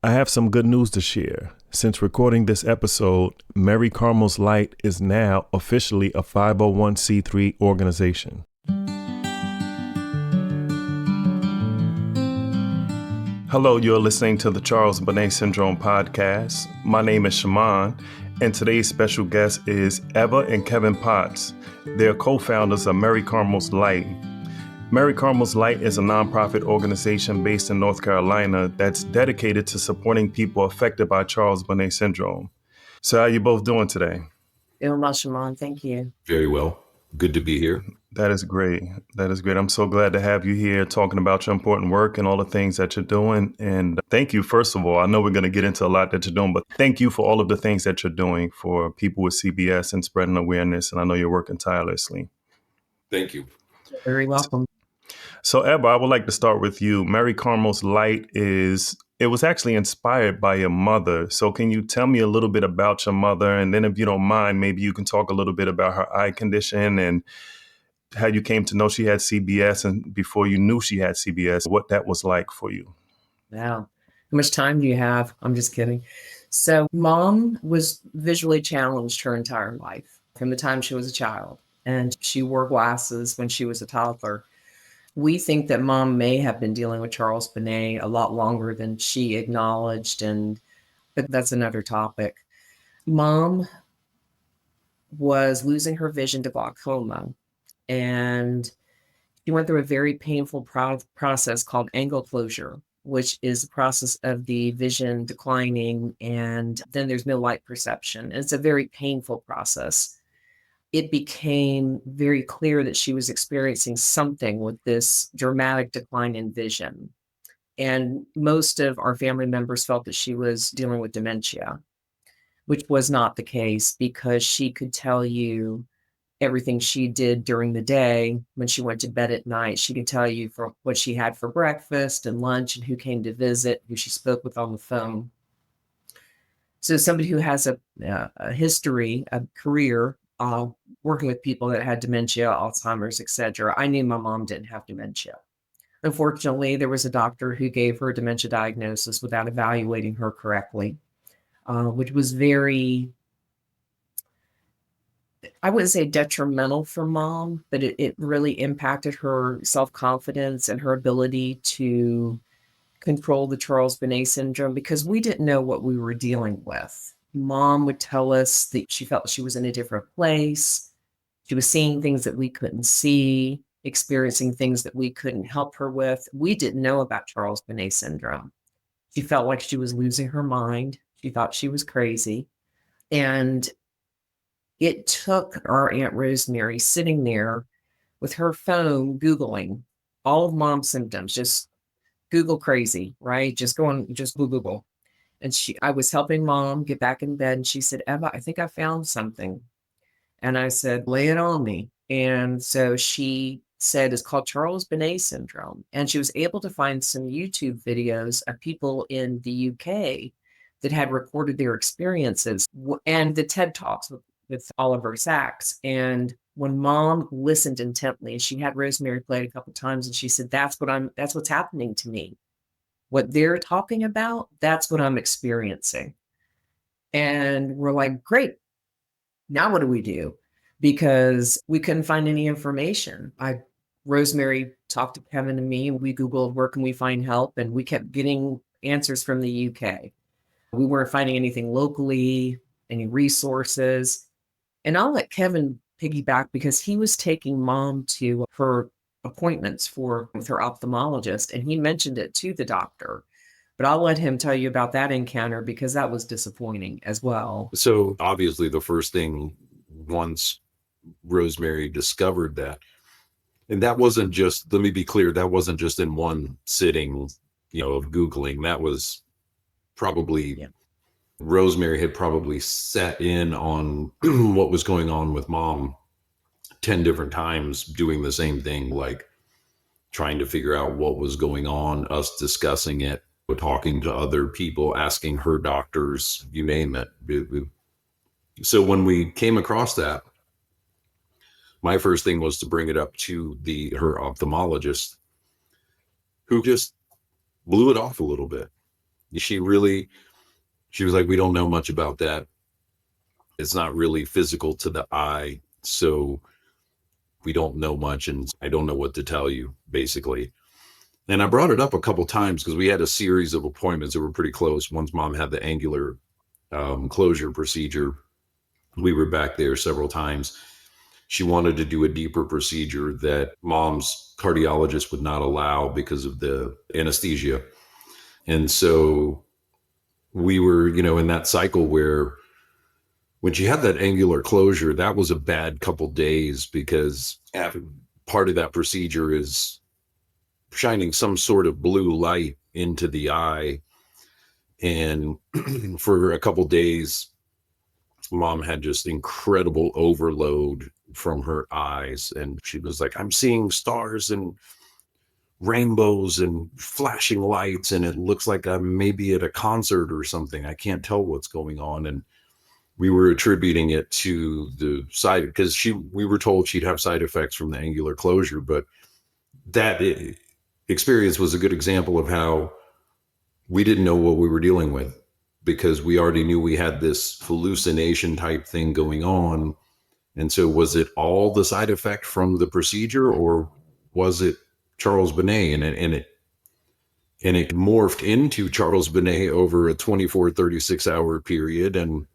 I have some good news to share. Since recording this episode, Mary Carmel's Light is now officially a 501c3 organization. Hello, you're listening to the Charles Bonnet Syndrome podcast. My name is Shaimond, and today's special guest is Eva and Kevin Potts. They're co-founders of Mary Carmel's Light. Mary Carmel's Light is a nonprofit organization based in North Carolina that's dedicated to supporting people affected by Charles Bonnet Syndrome. So how are you both doing today? Doing well, Shaimond. Thank you. Very well. Good to be here. That is great. That is great. I'm so glad to have you here talking about your important work and all the things that you're doing. And thank you, first of all. I know we're going to get into a lot that you're doing, but thank you for all of the things that you're doing for people with CBS and spreading awareness. And I know you're working tirelessly. Thank you. You're very welcome. So, Eva, I would like to start with you. Mary Carmel's Light it was actually inspired by your mother. So can you tell me a little bit about your mother? And then if you don't mind, maybe you can talk a little bit about her eye condition and how you came to know she had CBS, and before you knew she had CBS, what that was like for you. Wow. How much time do you have? I'm just kidding. So Mom was visually challenged her entire life from the time she was a child, and she wore glasses when she was a toddler. We think that Mom may have been dealing with Charles Bonnet a lot longer than she acknowledged, but that's another topic. Mom was losing her vision to glaucoma, and she went through a very painful process called angle closure, which is the process of the vision declining, and then there's no light perception. And it's a very painful process. It became very clear that she was experiencing something with this dramatic decline in vision. And most of our family members felt that she was dealing with dementia, which was not the case, because she could tell you everything she did during the day. When she went to bed at night, she could tell you for what she had for breakfast and lunch and who came to visit, who she spoke with on the phone. So somebody who has a history, a career, working with people that had dementia, Alzheimer's, etc. I knew my mom didn't have dementia. Unfortunately, there was a doctor who gave her a dementia diagnosis without evaluating her correctly, which was very, I wouldn't say detrimental for Mom, but it really impacted her self-confidence and her ability to control the Charles Bonnet Syndrome, because we didn't know what we were dealing with. Mom would tell us that she felt she was in a different place. She was seeing things that we couldn't see, experiencing things that we couldn't help her with. We didn't know about Charles Bonnet Syndrome. She felt like she was losing her mind. She thought she was crazy. And it took our Aunt Rosemary sitting there with her phone, Googling all of Mom's symptoms, just Google crazy, right? Just Google. And I was helping Mom get back in bed, and she said, Eva, I think I found something. And I said, lay it on me. And so she said, it's called Charles Bonnet Syndrome. And she was able to find some YouTube videos of people in the UK that had recorded their experiences, and the TED Talks with Oliver Sacks. And when Mom listened intently, and she had Rosemary play it a couple of times, and she said, that's what's happening to me. What they're talking about, that's what I'm experiencing. And we're like, great. Now what do we do? Because we couldn't find any information. Rosemary talked to Kevin and me, and we Googled, where can we find help? And we kept getting answers from the UK. We weren't finding anything locally, any resources. And I'll let Kevin piggyback, because he was taking Mom to her appointments with her ophthalmologist, and he mentioned it to the doctor. But I'll let him tell you about that encounter, because that was disappointing as well. So obviously the first thing, once Rosemary discovered that, and that wasn't just, let me be clear, that wasn't just in one sitting, of Googling. That was probably, Rosemary had probably sat in on what was going on with Mom 10 different times, doing the same thing, like trying to figure out what was going on, us discussing it, talking to other people, asking her doctors, you name it. So when we came across that, my first thing was to bring it up to her ophthalmologist, who just blew it off a little bit. She was like, we don't know much about that. It's not really physical to the eye. So we don't know much. And I don't know what to tell you, basically. And I brought it up a couple times because we had a series of appointments that were pretty close. Once mom had the angular closure procedure, we were back there several times. She wanted to do a deeper procedure that mom's cardiologist would not allow because of the anesthesia. And so we were, in that cycle where when she had that angular closure, that was a bad couple days because part of that procedure is shining some sort of blue light into the eye. And for a couple days, mom had just incredible overload from her eyes. And she was like, I'm seeing stars and rainbows and flashing lights. And it looks like I'm maybe at a concert or something. I can't tell what's going on. And we were attributing it to the side because we were told she'd have side effects from the angular closure, but that experience was a good example of how we didn't know what we were dealing with because we already knew we had this hallucination type thing going on. And so was it all the side effect from the procedure or was it Charles Bonnet? And it morphed into Charles Bonnet over a 24, 36 hour period. And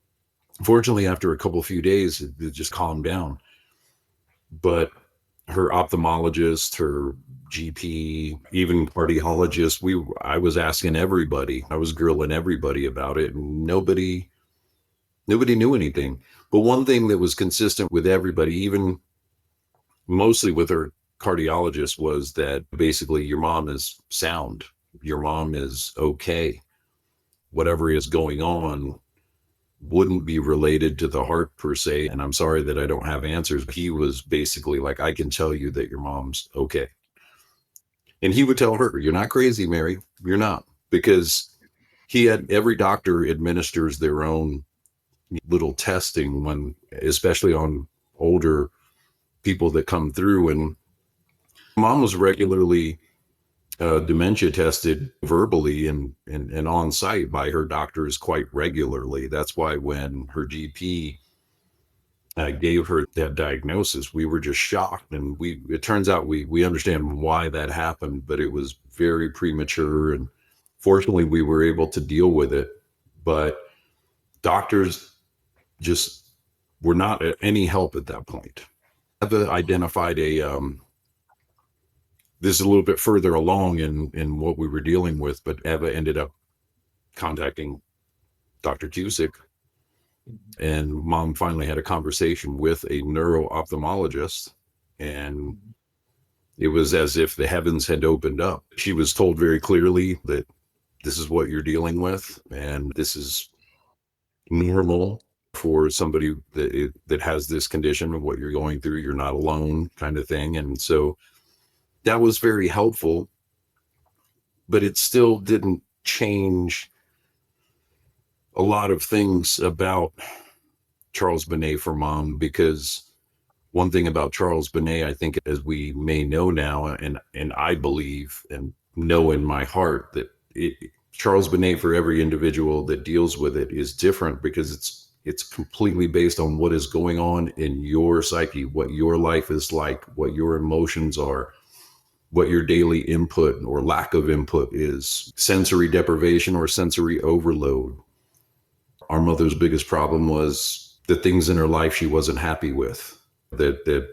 fortunately, after a few days, it just calmed down. But her ophthalmologist, her GP, even cardiologist, I was asking everybody, I was grilling everybody about it, and nobody knew anything. But one thing that was consistent with everybody, even mostly with her cardiologist, was that basically your mom is sound. Your mom is okay. Whatever is going on wouldn't be related to the heart per se. And I'm sorry that I don't have answers. He was basically like, I can tell you that your mom's okay. And he would tell her, you're not crazy, Mary. You're not. Because every doctor administers their own little testing especially on older people that come through. And mom was regularly dementia tested verbally and on site by her doctors quite regularly. That's why when her GP gave her that diagnosis, we were just shocked. And it turns out we understand why that happened, but it was very premature. And fortunately, we were able to deal with it. But doctors just were not any help at that point. I've identified this is a little bit further along in what we were dealing with, but Eva ended up contacting Dr. Cusick, and mom finally had a conversation with a neuro-ophthalmologist, and it was as if the heavens had opened up. She was told very clearly that this is what you're dealing with, and this is normal for somebody that has this condition of what you're going through. You're not alone, kind of thing. And so that was very helpful, but it still didn't change a lot of things about Charles Bonnet for mom, because one thing about Charles Bonnet, I think, as we may know now, and I believe and know in my heart that Charles Bonnet for every individual that deals with it is different because it's completely based on what is going on in your psyche, what your life is like, what your emotions are, what your daily input or lack of input is, sensory deprivation or sensory overload. Our mother's biggest problem was the things in her life she wasn't happy with, that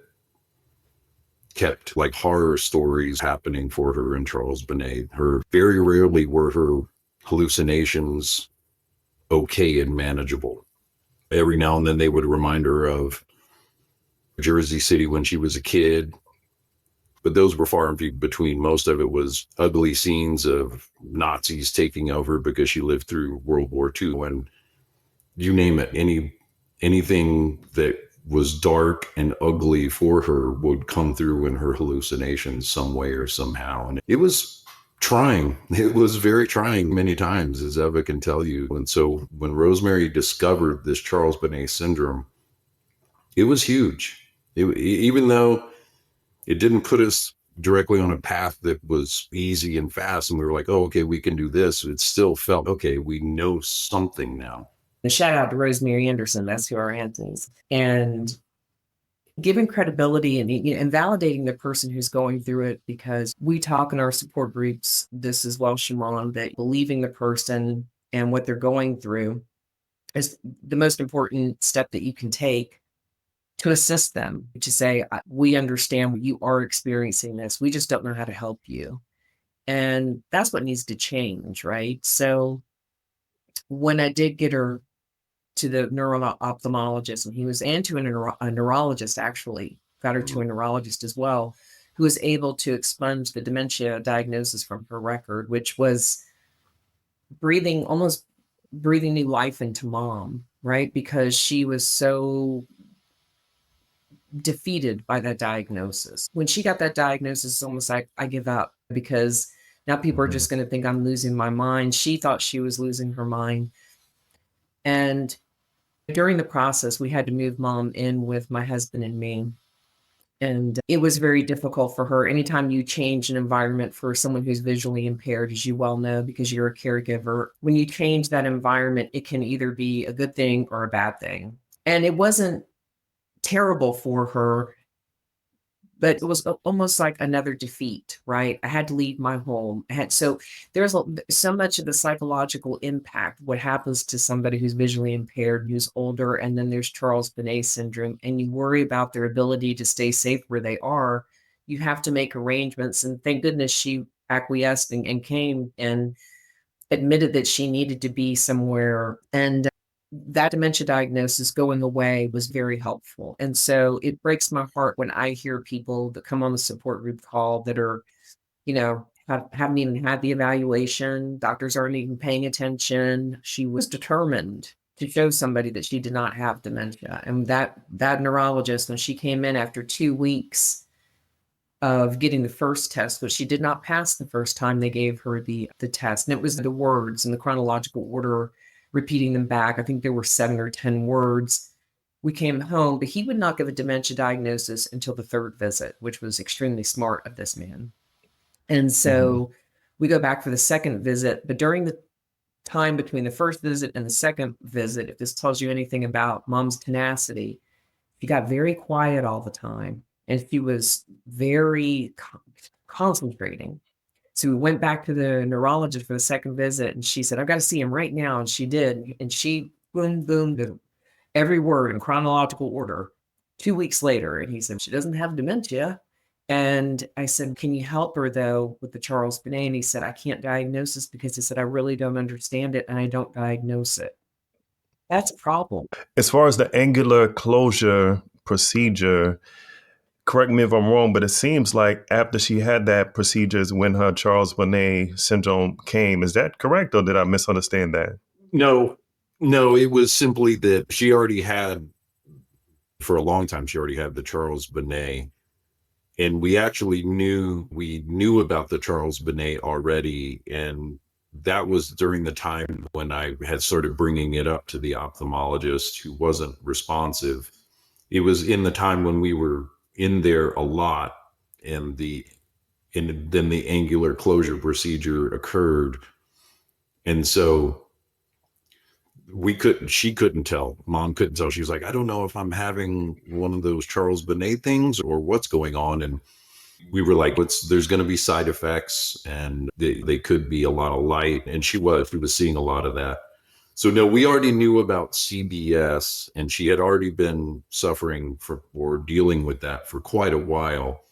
kept like horror stories happening for her and Charles Bonnet. Very rarely were her hallucinations okay and manageable. Every now and then they would remind her of Jersey City when she was a kid, but those were far and few between. Most of it was ugly scenes of Nazis taking over because she lived through World War II, and you name it, anything that was dark and ugly for her would come through in her hallucinations some way or somehow. And it was trying. It was very trying many times, as Eva can tell you. And so when Rosemary discovered this Charles Bonnet syndrome, it was huge. Even though it didn't put us directly on a path that was easy and fast. And we were like, oh, okay, we can do this. It still felt, okay, we know something now. And shout out to Rosemary Anderson. That's who our aunt is. And giving credibility and validating the person who's going through it, because we talk in our support groups, this as well, Shaimond, that believing the person and what they're going through is the most important step that you can take to assist them, to say, we understand you are experiencing this. We just don't know how to help you. And that's what needs to change, right? So when I did get her to the neuro-ophthalmologist, and he was into a neurologist, actually got her to a neurologist as well, who was able to expunge the dementia diagnosis from her record, which was almost breathing new life into mom, right? Because she was so defeated by that diagnosis. When she got that diagnosis, it's almost like, I give up, because now people are just going to think I'm losing my mind. She thought she was losing her mind. And during the process, we had to move mom in with my husband and me. And it was very difficult for her. Anytime you change an environment for someone who's visually impaired, as you well know, because you're a caregiver, when you change that environment, it can either be a good thing or a bad thing. And it wasn't terrible for her, but it was almost like another defeat, right? I had to leave my home. So there's so much of the psychological impact, what happens to somebody who's visually impaired, who's older, and then there's Charles Bonnet Syndrome, and you worry about their ability to stay safe where they are. You have to make arrangements, and thank goodness she acquiesced and came and admitted that she needed to be somewhere. And that dementia diagnosis going away was very helpful. And so it breaks my heart when I hear people that come on the support group call that are, haven't even had the evaluation. Doctors aren't even paying attention. She was determined to show somebody that she did not have dementia. And that neurologist, when she came in after 2 weeks of getting the first test, but she did not pass the first time they gave her the test. And it was the words in the chronological order, repeating them back. I think there were 7 or 10 words. We came home, but he would not give a dementia diagnosis until the 3rd visit, which was extremely smart of this man. And so we go back for the 2nd visit, but during the time between the 1st visit and the 2nd visit, if this tells you anything about mom's tenacity, she got very quiet all the time, and she was very concentrating. So we went back to the neurologist for the 2nd visit, and she said, I've got to see him right now. And she did. And she boomed every word in chronological order. 2 weeks later, and he said, she doesn't have dementia. And I said, can you help her, though, with the Charles Bonnet? And he said, I can't diagnose this, because he said, I really don't understand it, and I don't diagnose it. That's a problem. As far as the angular closure procedure, correct me if I'm wrong, but it seems like after she had that procedure is when her Charles Bonnet syndrome came. Is that correct, or did I misunderstand that? No, it was simply that she already had, for a long time, she already had the Charles Bonnet. And we actually knew about the Charles Bonnet already. And that was during the time when I had started bringing it up to the ophthalmologist, who wasn't responsive. It was in the time when we were in there a lot, and then the angular closure procedure occurred. And so she couldn't tell. Mom couldn't tell. She was like, I don't know if I'm having one of those Charles Bonnet things or what's going on. And we were like, there's going to be side effects, and they could be a lot of light. And she was seeing a lot of that. So no, we already knew about CBS, and she had already been suffering or dealing with that for quite a while.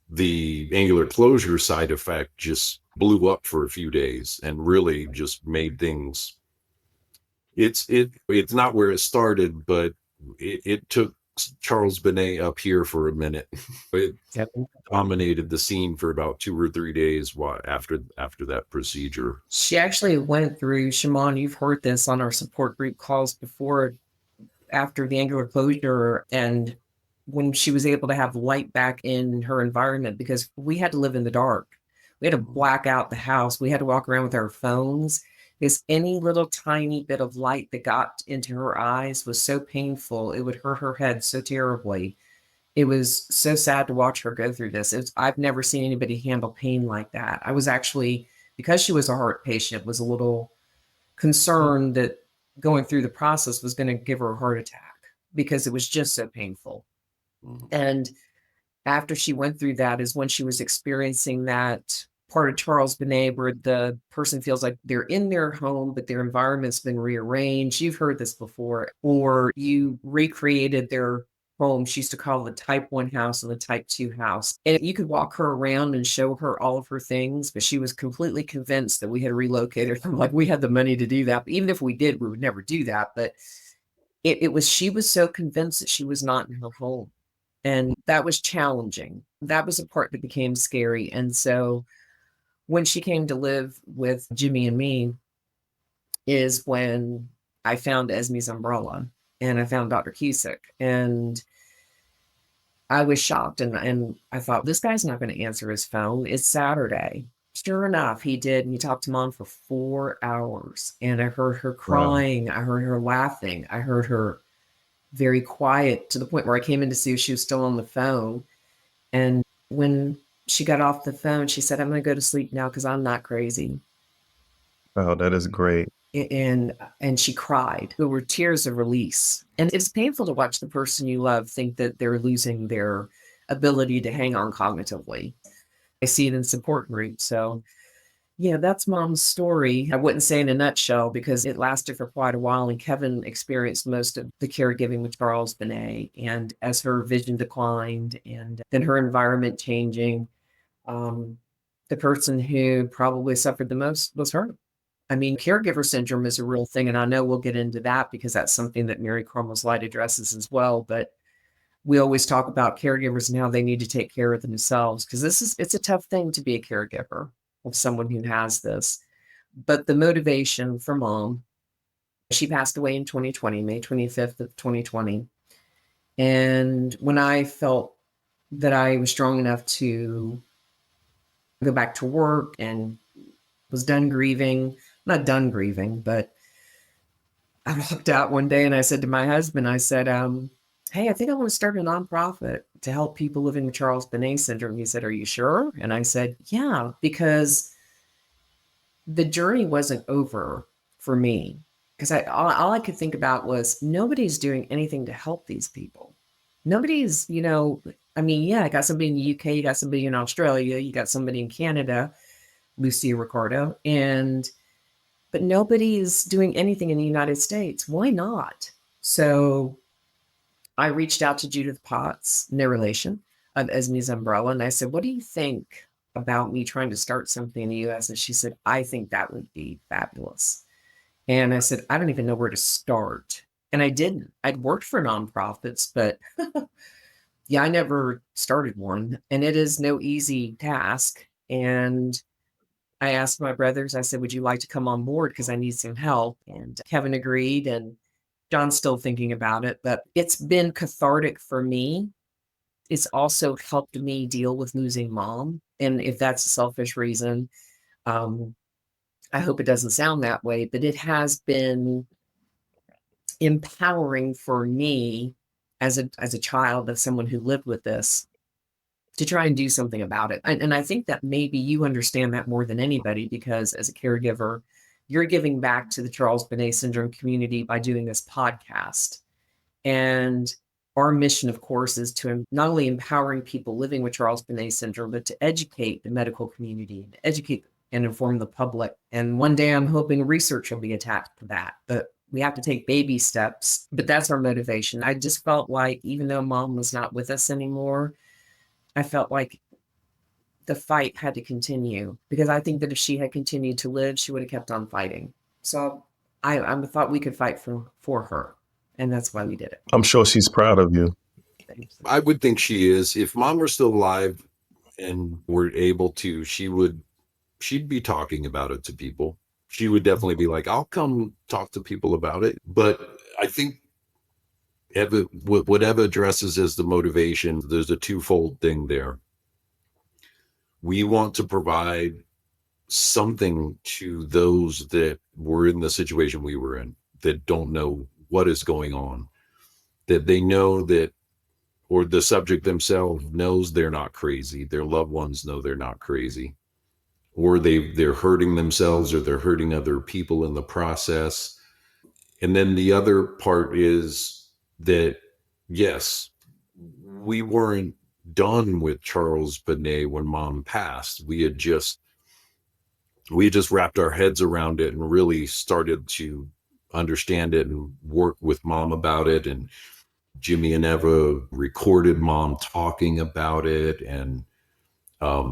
The angular closure side effect just blew up for a few days and really just made things. It's not where it started, but it took Charles Bonnet up here for a minute. It dominated the scene for about 2 or 3 days after that procedure. She actually went through, Shaimond, you've heard this on our support group calls before, after the angular closure, and when she was able to have light back in her environment, because we had to live in the dark. We had to black out the house. We had to walk around with our phones, because any little tiny bit of light that got into her eyes was so painful. It would hurt her head so terribly. It was so sad to watch her go through this. I've never seen anybody handle pain like that. I was actually, because she was a heart patient, was a little concerned that going through the process was going to give her a heart attack because it was just so painful. And after she went through that is when she was experiencing that part of Charles Bonnet where the person feels like they're in their home, but their environment's been rearranged. You've heard this before, or you recreated their home. She used to call it the type 1 house and the type 2 house. And you could walk her around and show her all of her things, but she was completely convinced that we had relocated her. Like we had the money to do that. But even if we did, we would never do that. But she was so convinced that she was not in her home. And that was challenging. That was a part that became scary. And so when she came to live with Jimmy and me is when I found Esme's umbrella and I found Dr. Cusick. And I was shocked and I thought, this guy's not going to answer his phone. It's Saturday. Sure enough, he did. And he talked to Mom for 4 hours. And I heard her crying. Wow. I heard her laughing. I heard her very quiet to the point where I came in to see if she was still on the phone. And when she got off the phone, she said, I'm going to go to sleep now because I'm not crazy. Oh, that is great. And she cried. There were tears of release. And it's painful to watch the person you love think that they're losing their ability to hang on cognitively. I see it in support groups. So yeah, that's Mom's story. I wouldn't say in a nutshell because it lasted for quite a while. And Kevin experienced most of the caregiving with Charles Bonnet. And as her vision declined and then her environment changing, the person who probably suffered the most was her. I mean, caregiver syndrome is a real thing. And I know we'll get into that because that's something that Mary Carmel's Light addresses as well. But we always talk about caregivers and how they need to take care of themselves because it's a tough thing to be a caregiver of someone who has this. But the motivation for Mom, she passed away in 2020, May 25th of 2020. And when I felt that I was strong enough to go back to work and was done grieving, not done grieving, but I walked out one day and I said to my husband, I said, hey, I think I want to start a nonprofit to help people living with Charles Bonnet Syndrome. He said, are you sure? And I said, yeah, because the journey wasn't over for me. Because all I could think about was nobody's doing anything to help these people. Nobody's, I mean, yeah, I got somebody in the UK, you got somebody in Australia, you got somebody in Canada, Lucia Ricardo, but nobody's doing anything in the United States. Why not? So I reached out to Judith Potts, no relation, of Esme's umbrella, and I said, what do you think about me trying to start something in the US? And she said, I think that would be fabulous. And I said, I don't even know where to start. And I didn't. I'd worked for nonprofits, but yeah, I never started one. And it is no easy task. And I asked my brothers, I said, would you like to come on board? Because I need some help. And Kevin agreed. And John's still thinking about it, but it's been cathartic for me. It's also helped me deal with losing Mom. And if that's a selfish reason, I hope it doesn't sound that way, but it has been empowering for me as a child, as someone who lived with this, to try and do something about it. And I think that maybe you understand that more than anybody, because as a caregiver, you're giving back to the Charles Bonnet Syndrome community by doing this podcast. And our mission, of course, is to not only empowering people living with Charles Bonnet Syndrome, but to educate the medical community, to educate and inform the public. And one day I'm hoping research will be attached to that. But we have to take baby steps. But that's our motivation. I just felt like even though Mom was not with us anymore, I felt like the fight had to continue, because I think that if she had continued to live, she would have kept on fighting. So I thought we could fight for her. And that's why we did it. I'm sure she's proud of you. I would think she is. If Mom were still alive and were able to, she'd be talking about it to people. She would definitely be like, I'll come talk to people about it. But I think what Eva addresses as the motivation, there's a twofold thing there. We want to provide something to those that were in the situation we were in, that don't know what is going on, that they know that or the subject themselves knows they're not crazy. Their loved ones know they're not crazy, or they're hurting themselves or they're hurting other people in the process. And then the other part is that, yes, we weren't done with Charles Bonnet when mom passed. We had just wrapped our heads around it and really started to understand it and work with mom about it. And Jimmy and Eva recorded mom talking about it and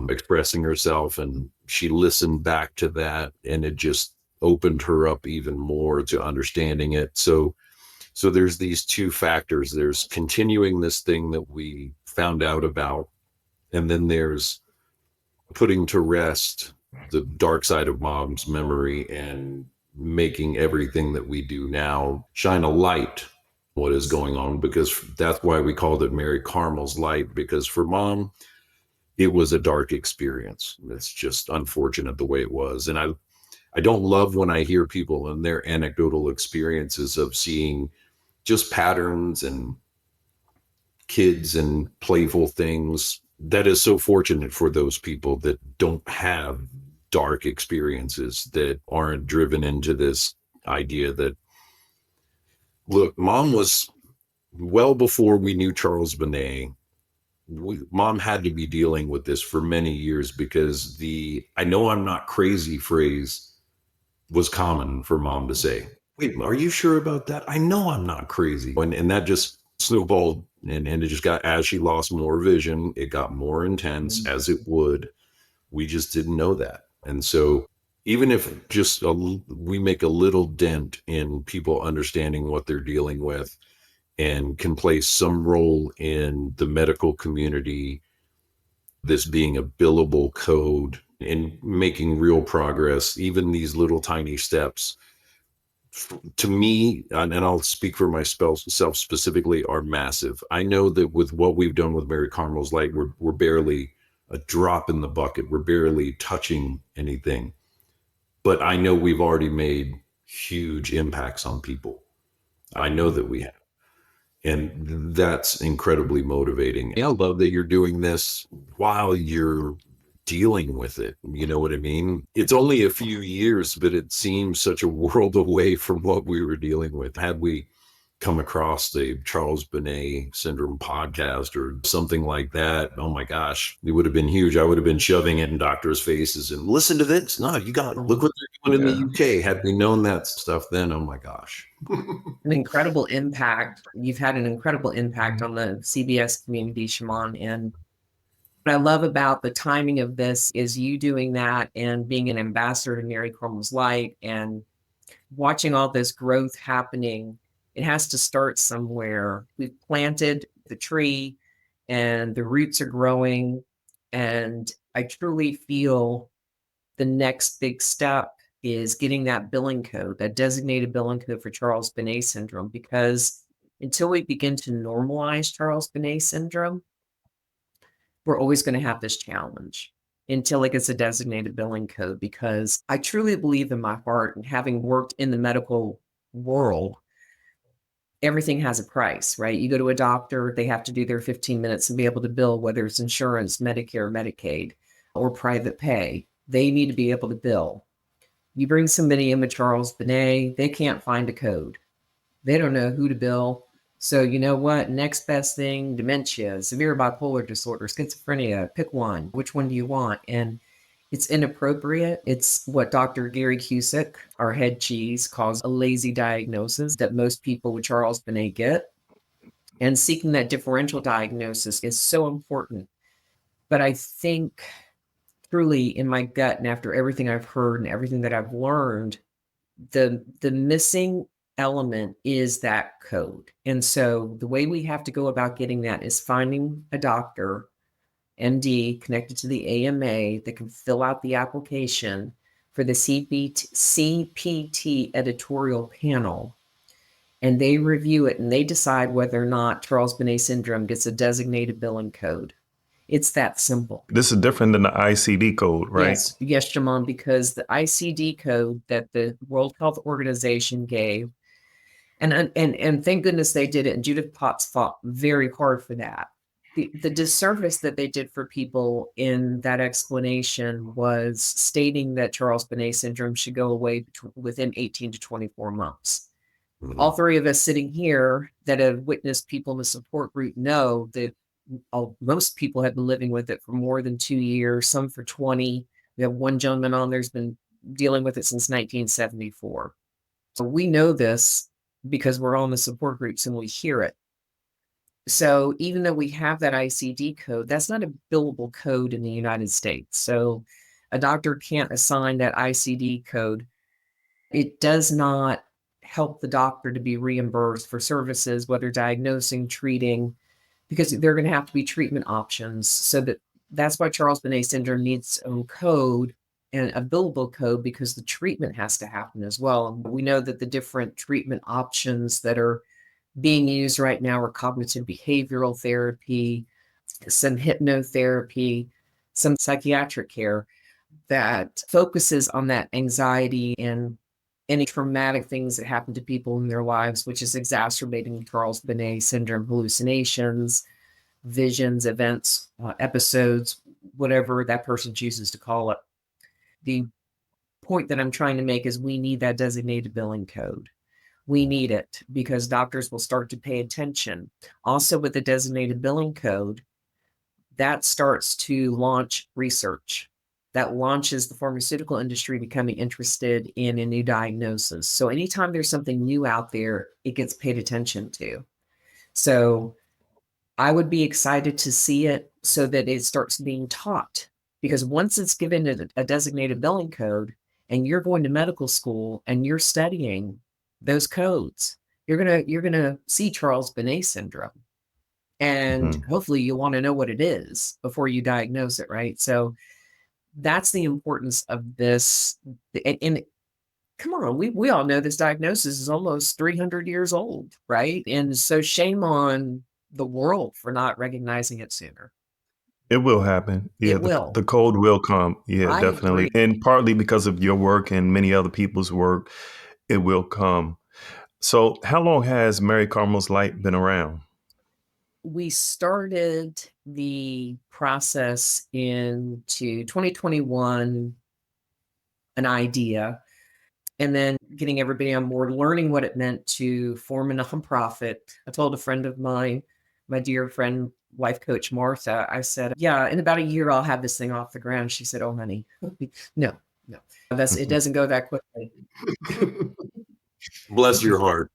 expressing herself. And she listened back to that, and it just opened her up even more to understanding it. So there's these two factors. There's continuing this thing that we found out about, and then there's putting to rest the dark side of mom's memory and making everything that we do now shine a light on what is going on, because that's why we called it Mary Carmel's Light, because for mom, it was a dark experience. It's just unfortunate the way it was. And I don't love when I hear people and their anecdotal experiences of seeing just patterns and kids and playful things. That is so fortunate for those people that don't have dark experiences, that aren't driven into this idea that, look, mom was, well before we knew Charles Bonnet, mom had to be dealing with this for many years, because the "I know I'm not crazy" phrase was common for mom to say. Wait, are you sure about that? I know I'm not crazy. And that just snowballed, and it just got, as she lost more vision, it got more intense, as it would. We just didn't know that. And so even if just we make a little dent in people understanding what they're dealing with and can play some role in the medical community, this being a billable code and making real progress, even these little tiny steps, to me, and I'll speak for myself specifically, are massive. I know that with what we've done with Mary Carmel's Light, we're barely a drop in the bucket. We're barely touching anything. But I know we've already made huge impacts on people. I know that we have. And that's incredibly motivating. I love that you're doing this while you're dealing with it. You know what I mean? It's only a few years, but it seems such a world away from what we were dealing with. Had we come across the Charles Bonnet Syndrome podcast or something like that, oh my gosh, it would have been huge. I would have been shoving it in doctors' faces and listen to this. No, you got, look what they're doing in the UK. Had we known that stuff then, oh my gosh. An incredible impact. You've had an incredible impact on the CBS community, Shaimond. And what I love about the timing of this is you doing that and being an ambassador to Mary Carmel's Light and watching all this growth happening. It has to start somewhere. We've planted the tree and the roots are growing. And I truly feel the next big step is getting that billing code, that designated billing code for Charles Bonnet Syndrome, because until we begin to normalize Charles Bonnet Syndrome, we're always going to have this challenge until it gets a designated billing code, because I truly believe in my heart, and having worked in the medical world, everything has a price, right? You go to a doctor, they have to do their 15 minutes and be able to bill, whether it's insurance, Medicare, Medicaid, or private pay. They need to be able to bill. You bring somebody in with Charles Bonnet, they can't find a code. They don't know who to bill. So you know what? Next best thing, dementia, severe bipolar disorder, schizophrenia, pick one. Which one do you want? And it's inappropriate. It's what Dr. Gary Cusick, our head cheese, calls a lazy diagnosis that most people with Charles Bonnet get. And seeking that differential diagnosis is so important. But I think truly in my gut, and after everything I've heard and everything that I've learned, the missing element is that code. And so the way we have to go about getting that is finding a doctor, MD, connected to the AMA that can fill out the application for the CPT editorial panel. And they review it and they decide whether or not Charles Bonnet Syndrome gets a designated billing code. It's that simple. This is different than the ICD code, right? Yes, Shaimond, because the ICD code that the World Health Organization gave And thank goodness they did it. And Judith Potts fought very hard for that. The disservice that they did for people in that explanation was stating that Charles Bonnet syndrome should go away within 18 to 24 months. All three of us sitting here that have witnessed people in the support group know that most people have been living with it for more than 2 years, some for 20. We have one gentleman on there's been dealing with it since 1974. So we know this because we're on the support groups and we hear it. So even though we have that ICD code, that's not a billable code in the United States. So a doctor can't assign that ICD code. It does not help the doctor to be reimbursed for services, whether diagnosing, treating, because they're going to have to be treatment options. So that's why Charles Bonnet syndrome needs its own code and a billable code, because the treatment has to happen as well. And we know that the different treatment options that are being used right now are cognitive behavioral therapy, some hypnotherapy, some psychiatric care that focuses on that anxiety and any traumatic things that happen to people in their lives, which is exacerbating Charles Bonnet syndrome hallucinations, visions, events, episodes, whatever that person chooses to call it. The point that I'm trying to make is we need that designated billing code. We need it because doctors will start to pay attention. Also, with the designated billing code, that starts to launch research. That launches the pharmaceutical industry becoming interested in a new diagnosis. So anytime there's something new out there, it gets paid attention to. So I would be excited to see it so that it starts being taught, because once it's given a designated billing code and you're going to medical school and you're studying those codes, you're gonna see Charles Bonnet syndrome. And hopefully you want to know what it is before you diagnose it, right? So that's the importance of this. And come on, we all know this diagnosis is almost 300 years old, right? And so shame on the world for not recognizing it sooner. It will happen. Yeah, It will. the code will come. Yeah, I definitely. agree. And partly because of your work and many other people's work, it will come. So how long has Mary Carmel's Light been around? We started the process into 2021, an idea, and then getting everybody on board, learning what it meant to form a nonprofit. I told a friend of mine, my dear friend, life coach Martha, I said, yeah, in about a year, I'll have this thing off the ground. She said, oh, honey, no, it doesn't go that quickly. Bless your heart.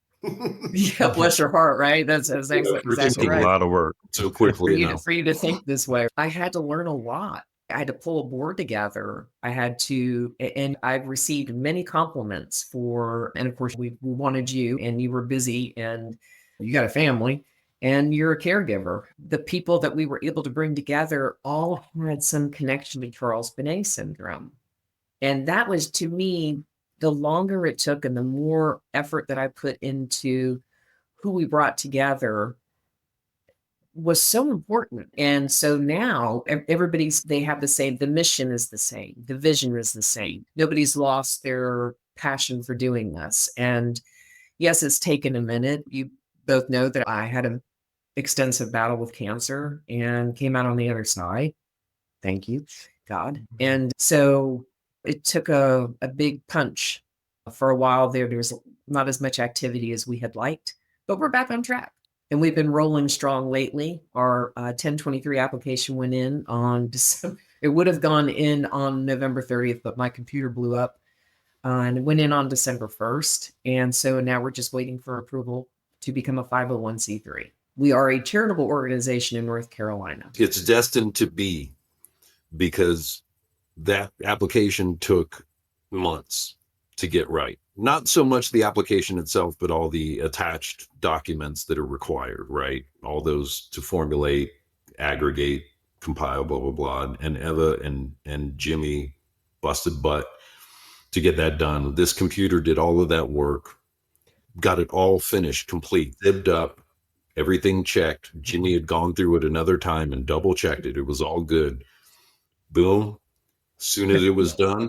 Yeah, bless your heart, right? That's exactly right. A lot of work. So quickly for you to think this way. I had to learn a lot. I had to pull a board together. And I've received many compliments and of course we wanted you, and you were busy, and you got a family, and you're a caregiver. The people that we were able to bring together all had some connection to Charles Bonnet syndrome. And that was, to me, the longer it took and the more effort that I put into who we brought together was so important. And so now they have the mission is the same. The vision is the same. Nobody's lost their passion for doing this. And yes, it's taken a minute. You both know that I had an extensive battle with cancer and came out on the other side. Thank you, God. And so it took a big punch. For a while there was not as much activity as we had liked, but we're back on track. And we've been rolling strong lately. Our 1023 application went in on December. It would have gone in on November 30th, but my computer blew up and it went in on December 1st. And so now we're just waiting for approval to become a 501c3. We are a charitable organization in North Carolina. It's destined to be, because that application took months to get right. Not so much the application itself, but all the attached documents that are required, right? All those to formulate, aggregate, compile, blah, blah, blah. And Eva and Jimmy busted butt to get that done. This computer did all of that work, got it all finished, complete, zipped up, everything checked. Jimmy had gone through it another time and double checked it. It was all good. Boom. As soon as it was done.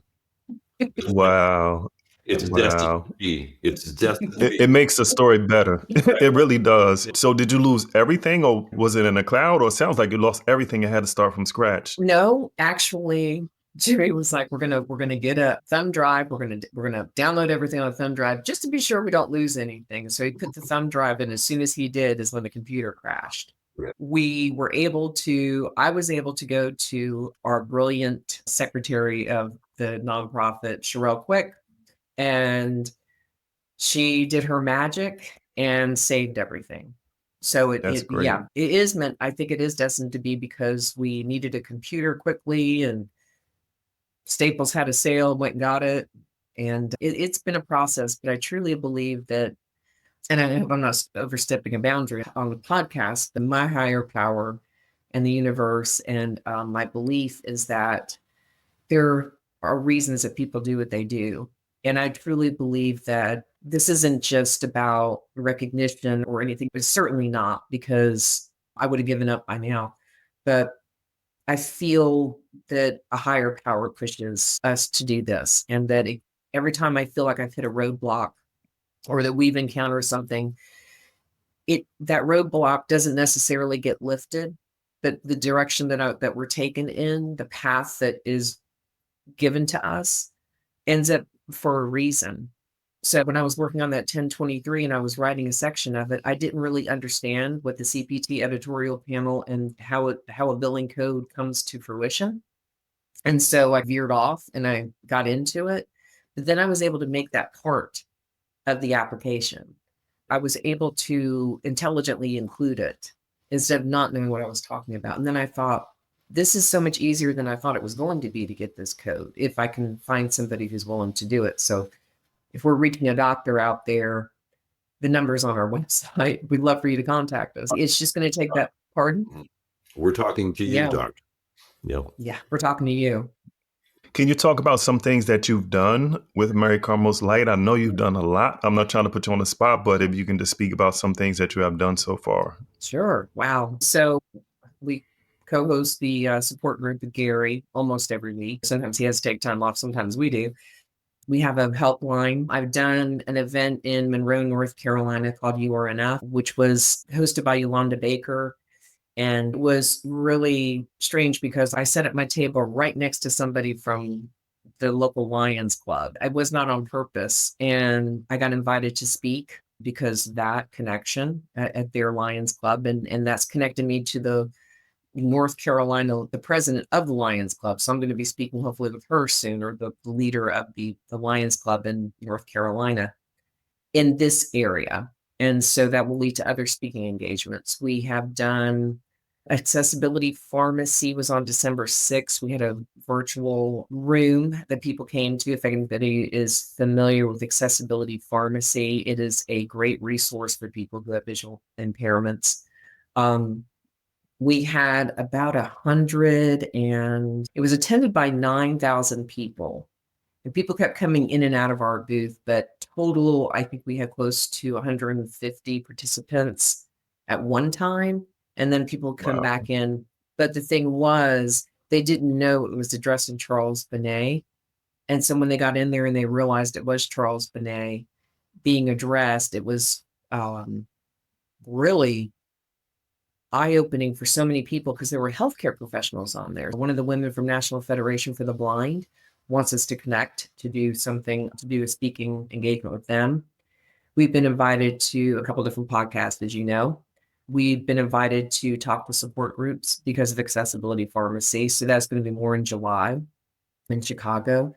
Wow. It's destined Wow. to be. It's destined to It be. makes the story better. It really does. So did you lose everything or was it in a cloud? Or it sounds like you lost everything and had to start from scratch. No, actually, Jerry was like, we're gonna get a thumb drive. We're gonna download everything on a thumb drive just to be sure we don't lose anything. So he put the thumb drive in. As soon as he did, is when the computer crashed. I was able to go to our brilliant secretary of the nonprofit, Sherelle Quick, and she did her magic and saved everything. So That's great. yeah, it is meant, I think it is destined to be because we needed a computer quickly and Staples had a sale, went and got it. And it's been a process, but I truly believe that, and I hope I'm not overstepping a boundary on the podcast, that my higher power and the universe and my belief is that there are reasons that people do what they do. And I truly believe that this isn't just about recognition or anything. It's certainly not, because I would have given up by now. But I feel that a higher power pushes us to do this, and that every time I feel like I've hit a roadblock or that we've encountered something, that roadblock doesn't necessarily get lifted, but the direction that we're taken in, the path that is given to us, ends up for a reason. So when I was working on that 1023 and I was writing a section of it, I didn't really understand what the CPT editorial panel and how a billing code comes to fruition. And so I veered off and I got into it. But then I was able to make that part of the application. I was able to intelligently include it instead of not knowing what I was talking about. And then I thought, this is so much easier than I thought it was going to be to get this code if I can find somebody who's willing to do it. So if we're reaching a doctor out there, the number's on our website. We'd love for you to contact us. It's just going to take that. Pardon? We're talking to you, Yeah. doctor. Yeah. Yeah, we're talking to you. Can you talk about some things that you've done with Mary Carmel's Light? I know you've done a lot. I'm not trying to put you on the spot, but if you can just speak about some things that you have done so far. Sure. Wow. So we co-host the support group with Gary almost every week. Sometimes he has to take time off. Sometimes we do. We have a helpline. I've done an event in Monroe, North Carolina called URNF, which was hosted by Yolanda Baker, and was really strange because I sat at my table right next to somebody from the local Lions Club. I was not on purpose, and I got invited to speak because that connection at their Lions Club, and that's connected me to the North Carolina, the president of the Lions Club. So I'm going to be speaking hopefully with her soon, or the leader of the Lions Club in North Carolina in this area. And so that will lead to other speaking engagements. We have done Accessibility Pharmacy was on December 6th. We had a virtual room that people came to. If anybody is familiar with Accessibility Pharmacy, it is a great resource for people who have visual impairments. We had about 100, and it was attended by 9,000 people. And people kept coming in and out of our booth, but total, I think we had close to 150 participants at one time. And then people would come back in. But the thing was, they didn't know it was addressing Charles Bonnet. And so when they got in there and they realized it was Charles Bonnet being addressed, it was really eye-opening for so many people because there were healthcare professionals on there. One of the women from National Federation for the Blind wants us to connect to do a speaking engagement with them. We've been invited to a couple different podcasts, as you know. We've been invited to talk with support groups because of Accessibility Pharmacy. So that's going to be more in July in Chicago.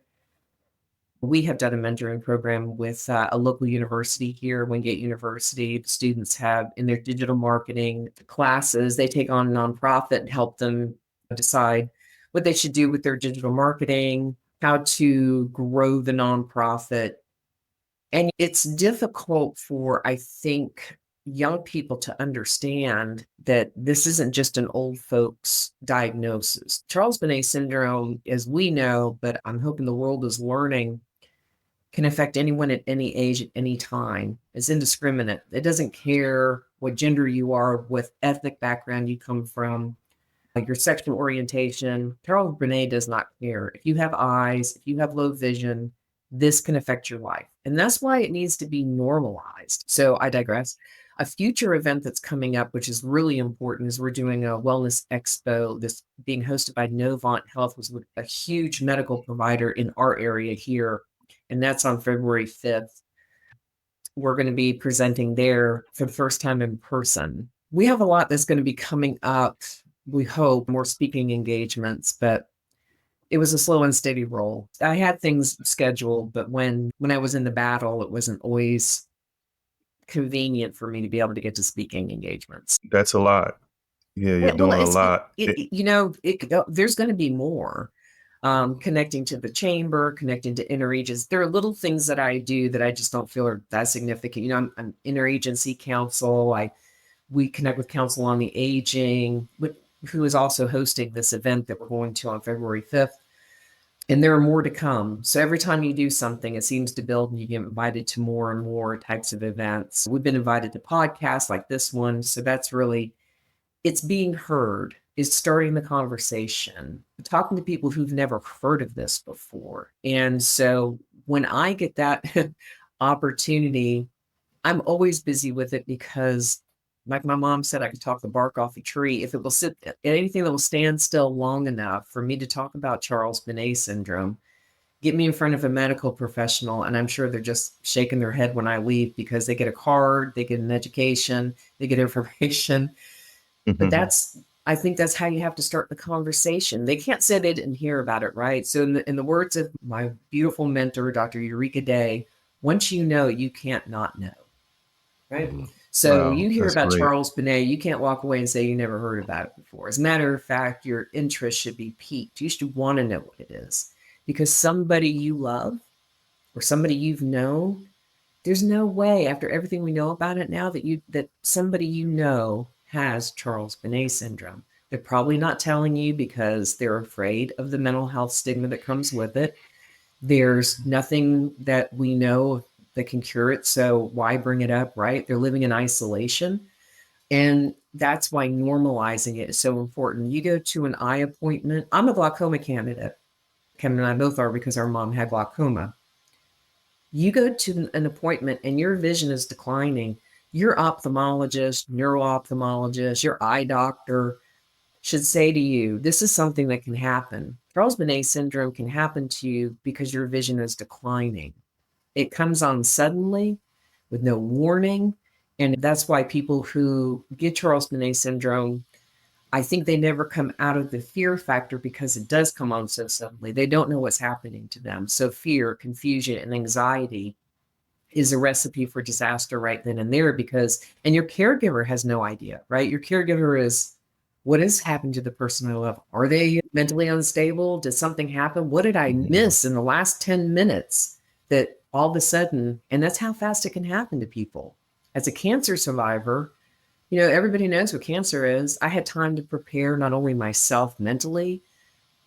We have done a mentoring program with a local university here, Wingate University. The students have in their digital marketing classes, they take on a nonprofit and help them decide what they should do with their digital marketing, how to grow the nonprofit. And it's difficult for, I think, young people to understand that this isn't just an old folks diagnosis. Charles Bonnet Syndrome, as we know, but I'm hoping the world is learning, can affect anyone at any age, at any time. It's indiscriminate. It doesn't care what gender you are, what ethnic background you come from, your sexual orientation. Charles Bonnet does not care. If you have eyes, if you have low vision, this can affect your life. And that's why it needs to be normalized. So I digress. A future event that's coming up, which is really important, is we're doing a wellness expo. This being hosted by Novant Health, was a huge medical provider in our area here. And that's on February 5th. We're going to be presenting there for the first time in person. We have a lot that's going to be coming up. We hope more speaking engagements, but it was a slow and steady roll. I had things scheduled, but when I was in the battle, it wasn't always convenient for me to be able to get to speaking engagements. That's a lot. Yeah, you're Well, doing a lot. there's going to be more. Connecting to the chamber, connecting to interagency. There are little things that I do that I just don't feel are that significant. I'm interagency council. We connect with Council on the Aging, who is also hosting this event that we're going to on February 5th. And there are more to come. So every time you do something, it seems to build and you get invited to more and more types of events. We've been invited to podcasts like this one. So that's really, it's being heard, is starting the conversation, talking to people who've never heard of this before. And so when I get that opportunity, I'm always busy with it because, like my mom said, I could talk the bark off a tree. If it will sit, anything that will stand still long enough for me to talk about Charles Bonnet Syndrome, get me in front of a medical professional, and I'm sure they're just shaking their head when I leave because they get a card, they get an education, they get information. But I think that's how you have to start the conversation. They can't say they didn't hear about it, right? So in the words of my beautiful mentor, Dr. Eureka Day, once you know, you can't not know, right? So Wow, you hear that's about great. Charles Bonnet, you can't walk away and say you never heard about it before. As a matter of fact, your interest should be piqued. You should want to know what it is because somebody you love or somebody you've known, there's no way after everything we know about it now that somebody you know has Charles Bonnet syndrome. They're probably not telling you because they're afraid of the mental health stigma that comes with it. There's nothing that we know that can cure it. So why bring it up, right? They're living in isolation. And that's why normalizing it is so important. You go to an eye appointment. I'm a glaucoma candidate. Kevin and I both are because our mom had glaucoma. You go to an appointment and your vision is declining. Your ophthalmologist, neuro-ophthalmologist, your eye doctor should say to you, this is something that can happen. Charles Bonnet syndrome can happen to you because your vision is declining. It comes on suddenly with no warning. And that's why people who get Charles Bonnet syndrome, I think they never come out of the fear factor because it does come on so suddenly. They don't know what's happening to them. So fear, confusion, and anxiety is a recipe for disaster right then and there and your caregiver has no idea, right? Your caregiver is, what has happened to the person I love? Are they mentally unstable? Did something happen? What did I miss in the last 10 minutes that all of a sudden, and that's how fast it can happen to people. As a cancer survivor, everybody knows what cancer is. I had time to prepare not only myself mentally,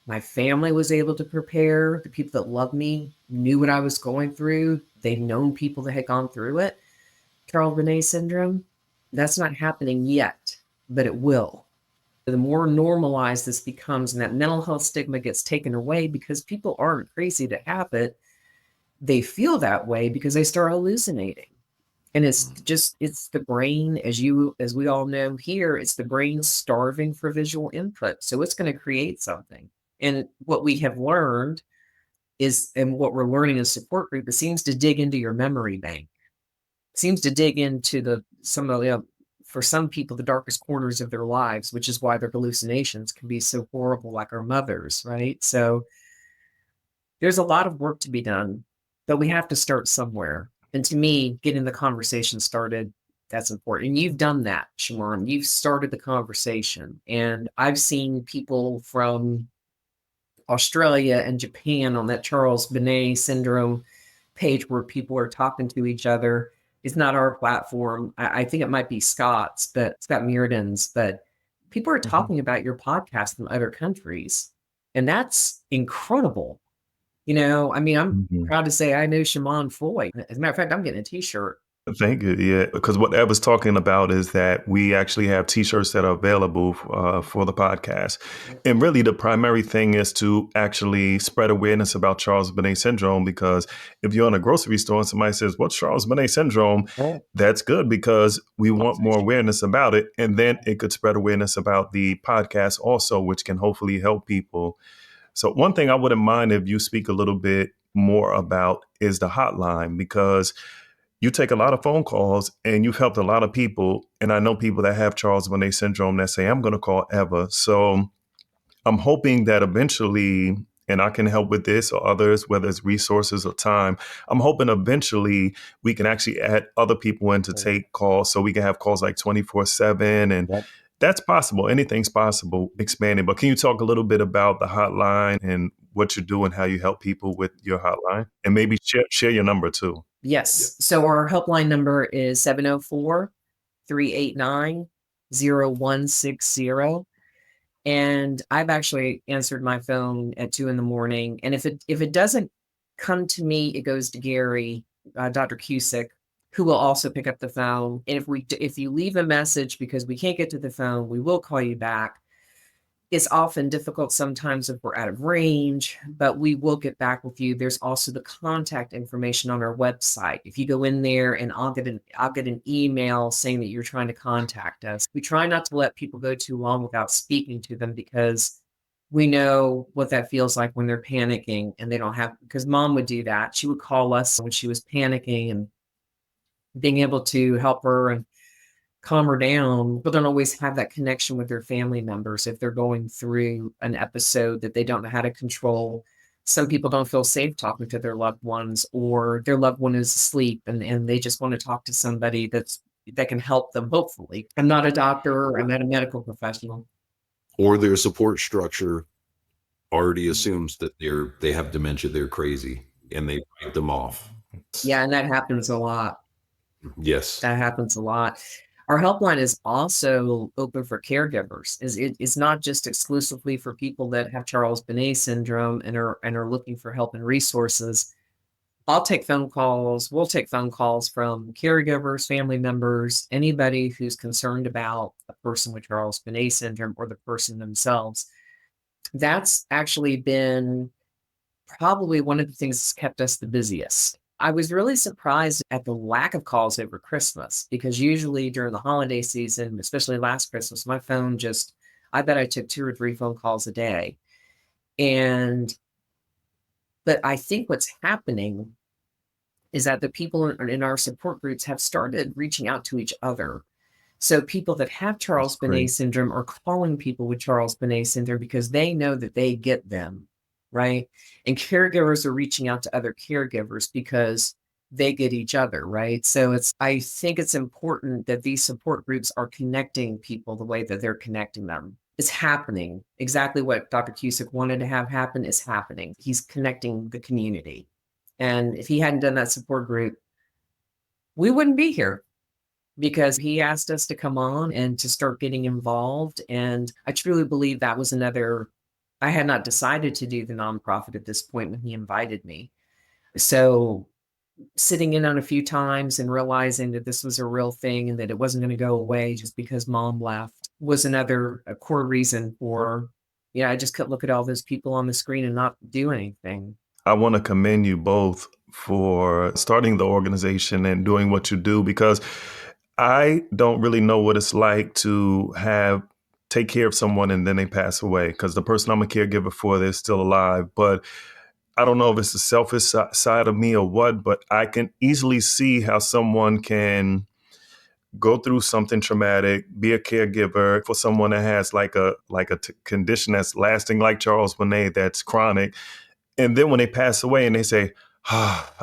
my family was able to prepare. The people that loved me knew what I was going through. They'd known people that had gone through it. Charles Bonnet syndrome, that's not happening yet, but it will. The more normalized this becomes and that mental health stigma gets taken away because people aren't crazy to have it, they feel that way because they start hallucinating. And it's the brain, as we all know here, it's the brain starving for visual input. So it's going to create something. And what we have learned and what we're learning in support group, it seems to dig into your memory bank. It seems to dig into for some people, the darkest corners of their lives, which is why their hallucinations can be so horrible, like our mothers, right? So there's a lot of work to be done, but we have to start somewhere. And to me, getting the conversation started, that's important. And you've done that, Shaimond. You've started the conversation. And I've seen people from Australia and Japan on that Charles Bonnet syndrome page where people are talking to each other. It's not our platform. I think it might be Scott Mirrodin's, but people are talking about your podcast from other countries. And that's incredible. I'm proud to say I know Shaimond Floyd. As a matter of fact, I'm getting a t-shirt. Thank you. Yeah, because what Eva's talking about is that we actually have T-shirts that are available for the podcast, and really the primary thing is to actually spread awareness about Charles Bonnet Syndrome. Because if you're in a grocery store and somebody says, "What's Charles Bonnet Syndrome?" Right. That's good because we want more awareness about it, and then it could spread awareness about the podcast also, which can hopefully help people. So one thing I wouldn't mind if you speak a little bit more about is the hotline, because you take a lot of phone calls and you've helped a lot of people. And I know people that have Charles Bonnet syndrome that say, I'm going to call Eva. So I'm hoping that eventually, and I can help with this or others, whether it's resources or time, I'm hoping eventually we can actually add other people in to take calls so we can have calls like 24/7. And Yep. that's possible. Anything's possible expanding. But can you talk a little bit about the hotline and what you do and how you help people with your hotline? And maybe share your number too. Yes. So our helpline number is 704-389-0160. And I've actually answered my phone at 2 a.m. And if it doesn't come to me, it goes to Gary, Dr. Cusick, who will also pick up the phone. And if you leave a message because we can't get to the phone, we will call you back. It's often difficult sometimes if we're out of range, but we will get back with you. There's also the contact information on our website. If you go in there, and I'll get an email saying that you're trying to contact us. We try not to let people go too long without speaking to them, because we know what that feels like when they're panicking and they don't have, because mom would do that. She would call us when she was panicking, and being able to help her and calm her down, but don't always have that connection with their family members if they're going through an episode that they don't know how to control. Some people don't feel safe talking to their loved ones, or their loved one is asleep and they just want to talk to somebody that can help them, hopefully. I'm not a doctor, I'm not a medical professional. Or their support structure already assumes that they have dementia, they're crazy, and they write them off. Yeah, and that happens a lot. Yes. That happens a lot. Our helpline is also open for caregivers. It's not just exclusively for people that have Charles Bonnet syndrome and are looking for help and resources. I'll take phone calls. We'll take phone calls from caregivers, family members, anybody who's concerned about a person with Charles Bonnet syndrome or the person themselves. That's actually been probably one of the things that's kept us the busiest. I was really surprised at the lack of calls over Christmas, because usually during the holiday season, especially last Christmas, my phone I bet I took 2 or 3 phone calls a day. But I think what's happening is that the people in our support groups have started reaching out to each other. So people that have Charles Bonnet syndrome are calling people with Charles Bonnet syndrome because they know that they get them, right? And caregivers are reaching out to other caregivers because they get each other, right? So I think it's important that these support groups are connecting people the way that they're connecting them. It's happening. Exactly what Dr. Cusick wanted to have happen is happening. He's connecting the community. And if he hadn't done that support group, we wouldn't be here, because he asked us to come on and to start getting involved. And I truly believe that was I had not decided to do the nonprofit at this point when he invited me. So sitting in on a few times and realizing that this was a real thing and that it wasn't going to go away just because mom left was a core reason for, I just couldn't look at all those people on the screen and not do anything. I want to commend you both for starting the organization and doing what you do, because I don't really know what it's like to take care of someone and then they pass away, because the person I'm a caregiver for, they're still alive. But I don't know if it's the selfish side of me or what, but I can easily see how someone can go through something traumatic, be a caregiver for someone that has like a condition that's lasting, like Charles Bonnet, that's chronic. And then when they pass away and they say,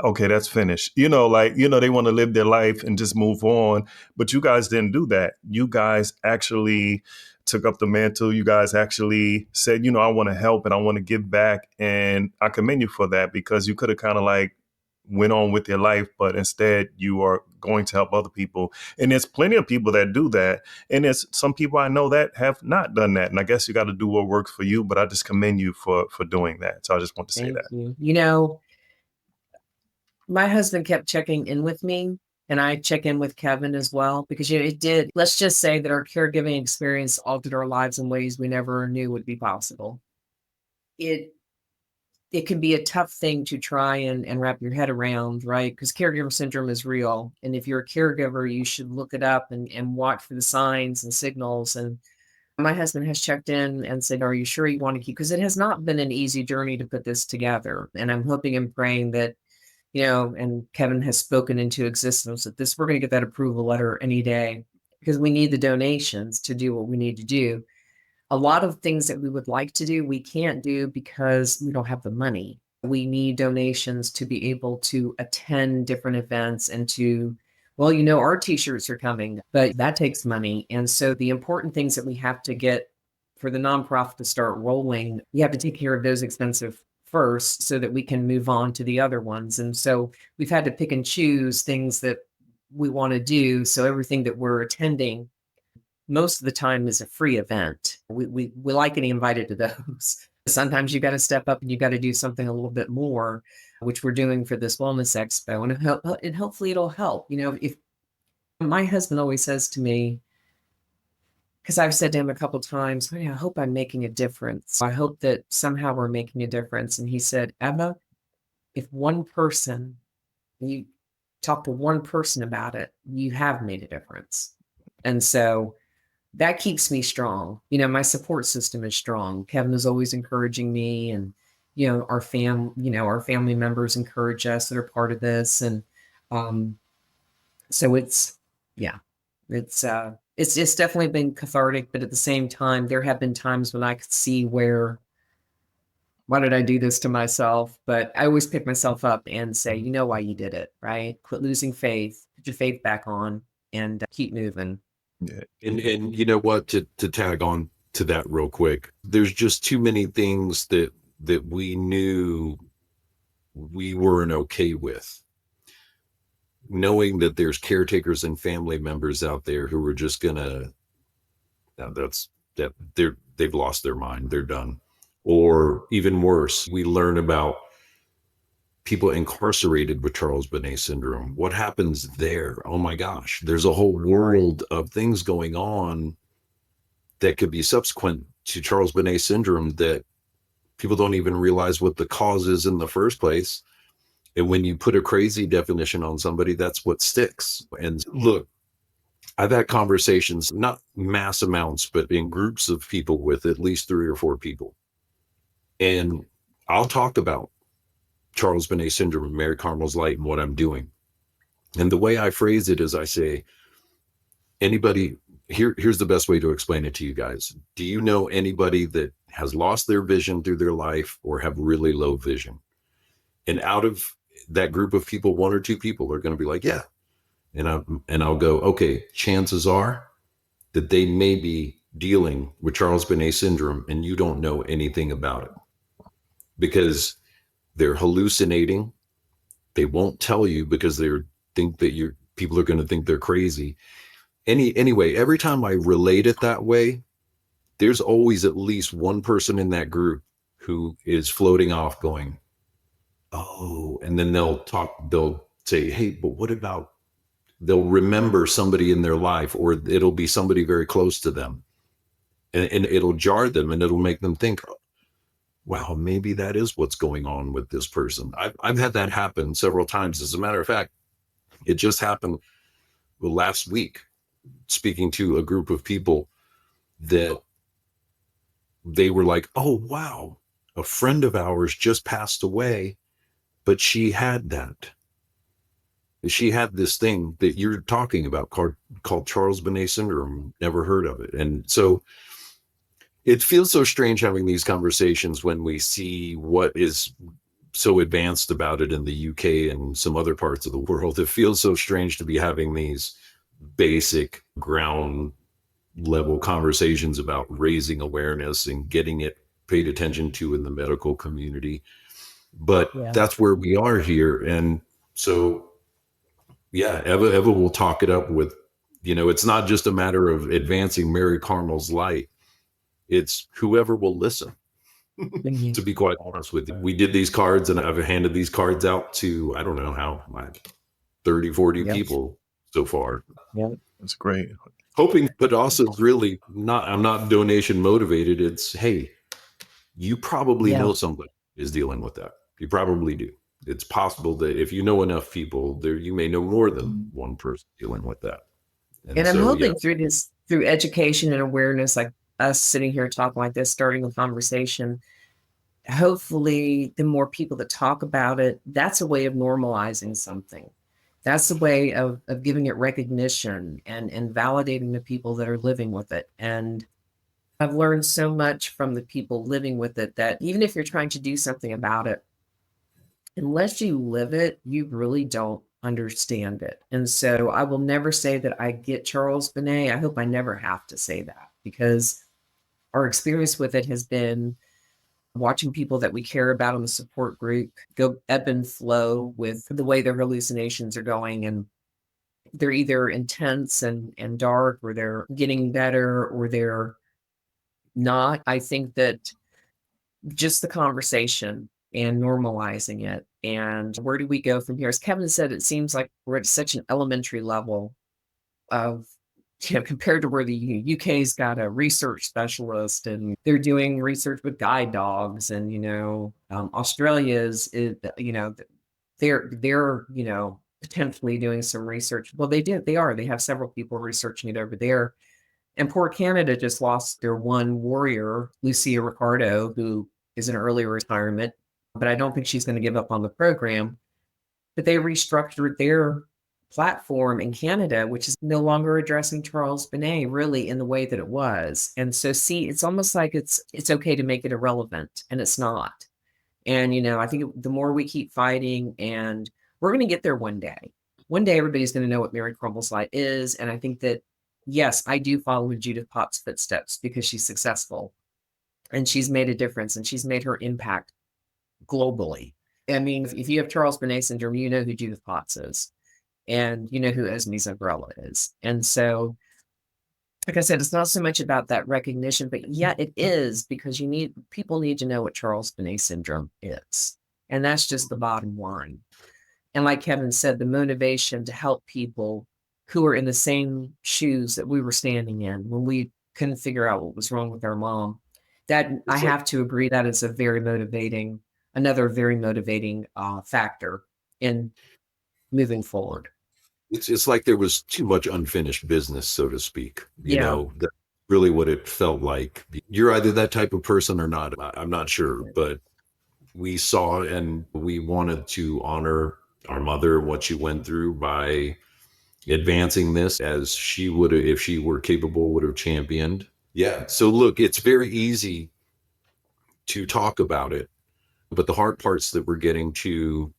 okay, that's finished. They want to live their life and just move on. But you guys didn't do that. You guys actually took up the mantle. You guys actually said, I want to help and I want to give back. And I commend you for that, because you could have kind of like went on with your life, but instead you are going to help other people. And there's plenty of people that do that. And there's some people I know that have not done that. And I guess you got to do what works for you, but I just commend you for doing that. So I just want to say that. Thank you. My husband kept checking in with me And I check in with Kevin as well, because it did. Let's just say that our caregiving experience altered our lives in ways we never knew would be possible. It it can be a tough thing to try and wrap your head around, right? Because caregiver syndrome is real. And if you're a caregiver, you should look it up and watch for the signs and signals. And my husband has checked in and said, "Are you sure you want to keep?" Because it has not been an easy journey to put this together. And I'm hoping and praying that, and Kevin has spoken into existence that we're going to get that approval letter any day, because we need the donations to do what we need to do. A lot of things that we would like to do, we can't do because we don't have the money. We need donations to be able to attend different events and well, our t-shirts are coming, but that takes money. And so the important things that we have to get for the nonprofit to start rolling, we have to take care of those expensive first so that we can move on to the other ones. And so we've had to pick and choose things that we want to do. So everything that we're attending most of the time is a free event. We like getting invited to those. Sometimes you got to step up and you got to do something a little bit more, which we're doing for this wellness expo, and hopefully it'll help. If my husband always says to me, because I've said to him a couple times, "Honey, I hope I'm making a difference. I hope that somehow we're making a difference." And he said, "Emma, if you talk to one person about it, you have made a difference." And so that keeps me strong. My support system is strong. Kevin is always encouraging me, and our family members encourage us that are part of this. And so it's definitely been cathartic, but at the same time, there have been times when I could see why did I do this to myself? But I always pick myself up and say, you know why you did it, right? Quit losing faith, put your faith back on, and keep moving. Yeah. And you know what, to tag on to that real quick, there's just too many things that we knew we weren't okay with. Knowing that there's caretakers and family members out there who are just gonna, they've lost their mind, they're done. Or even worse, we learn about people incarcerated with Charles Bonnet Syndrome. What happens there? Oh my gosh, there's a whole world of things going on that could be subsequent to Charles Bonnet Syndrome that people don't even realize what the cause is in the first place. And when you put a crazy definition on somebody, that's what sticks. And look, I've had conversations, not mass amounts, but in groups of people with at least 3 or 4 people. And I'll talk about Charles Bonnet Syndrome and Mary Carmel's Light and what I'm doing. And the way I phrase it is I say, here's the best way to explain it to you guys. Do you know anybody that has lost their vision through their life or have really low vision? And out of that group of people, 1 or 2 people are going to be like, yeah. And I'll go, okay, chances are that they may be dealing with Charles Bonnet Syndrome and you don't know anything about it because they're hallucinating. They won't tell you because they think that people are going to think they're crazy. Anyway, every time I relate it that way, there's always at least one person in that group who is floating off going, oh, and then they'll say, hey, but what about, they'll remember somebody in their life, or it'll be somebody very close to them. And it'll jar them and it'll make them think, wow, maybe that is what's going on with this person. I've had that happen several times. As a matter of fact, it just happened last week, speaking to a group of people that they were like, oh, wow, a friend of ours just passed away, but she had that. She had this thing that you're talking about called Charles Bonnet Syndrome. Never heard of it. And so it feels so strange having these conversations when we see what is so advanced about it in the UK and some other parts of the world. It feels so strange to be having these basic ground level conversations about raising awareness and getting it paid attention to in the medical community. But that's where we are here. And so, yeah, Eva will talk it up with, it's not just a matter of advancing Mary Carmel's light. It's whoever will listen, to be quite honest with you. We did these cards and I've handed these cards out to, I don't know how, 30, 40 Yep. people so far. Yep. That's great. Hoping, but also really not, I'm not donation motivated. It's, hey, you probably Yeah. know somebody is dealing with that. You probably do. It's possible that if you know enough people there, you may know more than one person dealing with that. And I'm so, yeah, hoping through education and awareness, like us sitting here talking like this, starting a conversation, hopefully the more people that talk about it, that's a way of normalizing something. That's a way of giving it recognition and validating the people that are living with it. And I've learned so much from the people living with it that even if you're trying to do something about it, unless you live it, you really don't understand it. And so I will never say that I get Charles Bonnet. I hope I never have to say that, because our experience with it has been watching people that we care about in the support group go ebb and flow with the way their hallucinations are going. And they're either intense and dark, or they're getting better, or they're not. I think that just the conversation and normalizing it. And where do we go from here? As Kevin said, it seems like we're at such an elementary level of, compared to where the UK's got a research specialist and they're doing research with guide dogs, and Australia's is they're potentially doing some research. Well, they have several people researching it over there. And poor Canada just lost their one warrior, Lucia Ricardo, who is in early retirement, but I don't think she's going to give up on the program. But they restructured their platform in Canada, which is no longer addressing Charles Bonnet really in the way that it was. And so, see, it's almost like it's okay to make it irrelevant, and it's not. And I think the more we keep fighting, and we're going to get there one day. One day, everybody's going to know what Mary Crumble's light is. And I think that, yes, I do follow in Judith Potts' footsteps because she's successful and she's made a difference and she's made her impact globally. I mean, if you have Charles Bonnet Syndrome, you know who Judith Potts is, and you know who Esme's umbrella is. And so, like I said, it's not so much about that recognition, but yet it is, because people need to know what Charles Bonnet Syndrome is. And that's just the bottom line. And like Kevin said, the motivation to help people who are in the same shoes that we were standing in when we couldn't figure out what was wrong with our mom. That I have to agree, that is another very motivating factor in moving forward. it's like there was too much unfinished business, so to speak. Yeah. That's really what it felt like. You're either that type of person or not. I'm not sure, but we saw and we wanted to honor our mother, what she went through, by advancing this as she would have, if she were capable, would have championed. Yeah. So look, it's very easy to talk about it, but the hard parts that we're getting to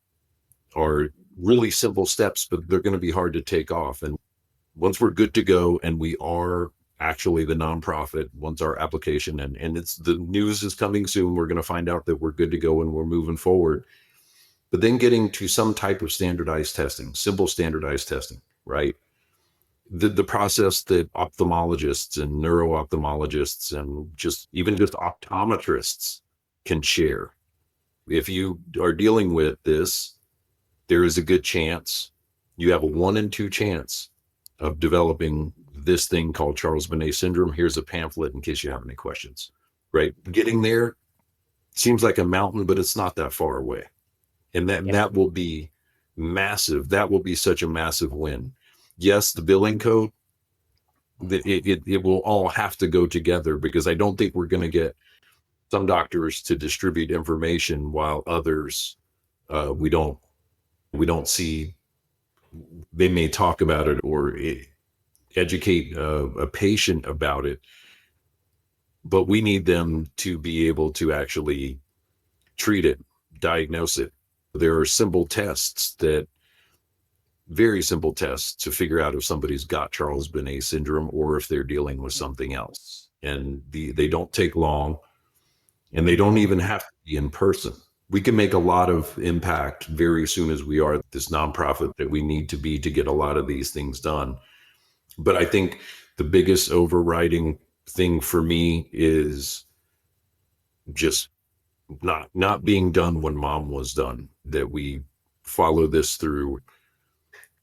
are really simple steps, but they're going to be hard to take off. And once we're good to go, and we are actually the nonprofit, once our application and it's the news is coming soon, we're going to find out that we're good to go and we're moving forward. But then getting to some type of standardized testing, simple standardized testing, right? The process that ophthalmologists and neuro-ophthalmologists and just optometrists can share. If you are dealing with this, there is a good chance, you have a 1 in 2 chance of developing this thing called Charles Bonnet Syndrome. Here's a pamphlet in case you have any questions, right? Getting there seems like a mountain, but it's not that far away. And that will be massive. That will be such a massive win. Yes, the billing code, it will all have to go together, because I don't think we're going to get some doctors to distribute information while others we don't see. They may talk about it or educate a patient about it, but we need them to be able to actually treat it, diagnose it. There are very simple tests to figure out if somebody's got Charles Bonnet syndrome or if they're dealing with something else. And they don't take long, and they don't even have to be in person. We can make a lot of impact very soon as we are this nonprofit that we need to be to get a lot of these things done. But I think the biggest overriding thing for me is just not being done when mom was done, that we follow this through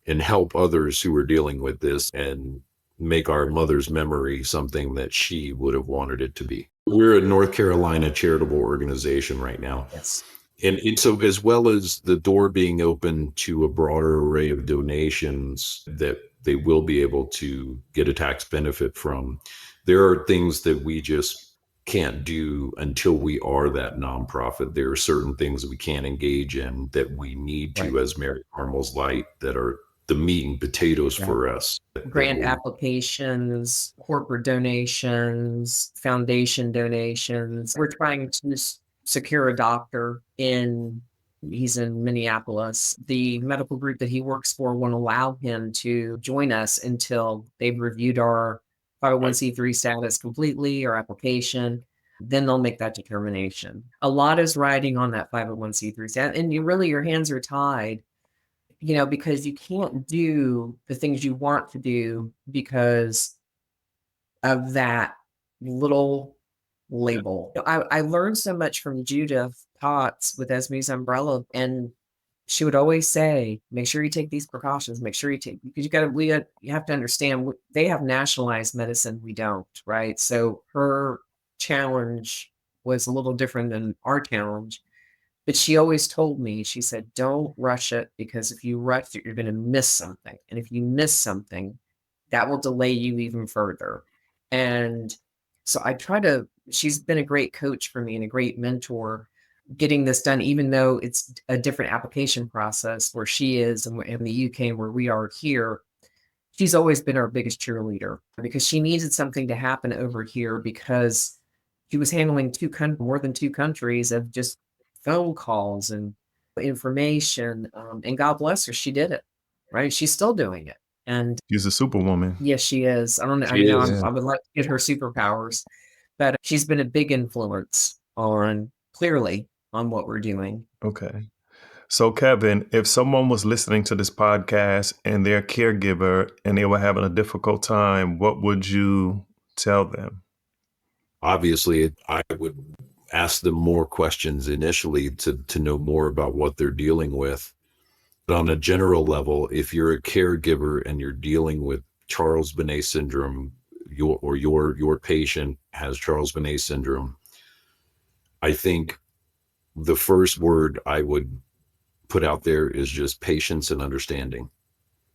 and help others who are dealing with this and make our mother's memory something that she would have wanted it to be. We're a North Carolina charitable organization right now. Yes. And so, as well as the door being open to a broader array of donations that they will be able to get a tax benefit from, there are things that we just can't do until we are that nonprofit. There are certain things that we can't engage in that we need to, Right. as Mary Carmel's Light, that are the meat and potatoes Yeah. for us. Grant applications, corporate donations, foundation donations. We're trying to secure a doctor he's in Minneapolis. The medical group that he works for won't allow him to join us until they've reviewed our 501c3 status completely, our application. Then they'll make that determination. A lot is riding on that 501c3 status, and your hands are tied, because you can't do the things you want to do because of that little label. I learned so much from Judith Potts with Esme's Umbrella, and she would always say, make sure you take these precautions, make sure you take, because you have to understand, they have nationalized medicine, we don't, right? So her challenge was a little different than our challenge. But she always told me, she said, don't rush it, because if you rush it, you're going to miss something. And if you miss something, that will delay you even further. And so she's been a great coach for me and a great mentor getting this done, even though it's a different application process where she is in the UK and where we are here. She's always been our biggest cheerleader, because she needed something to happen over here, because she was handling more than two countries of just phone calls and information. And God bless her, she did it, right? She's still doing it. And She's a superwoman. yes, she is. I don't know. She is. Yeah. I would like to get her superpowers, but she's been a big influence clearly on what we're doing. Okay. So, Kevin, if someone was listening to this podcast and they're a caregiver and they were having a difficult time, what would you tell them? Obviously, I would ask them more questions initially to know more about what they're dealing with. But on a general level, if you're a caregiver and you're dealing with Charles Bonnet Syndrome, your patient has Charles Bonnet Syndrome, I think the first word I would put out there is just patience and understanding.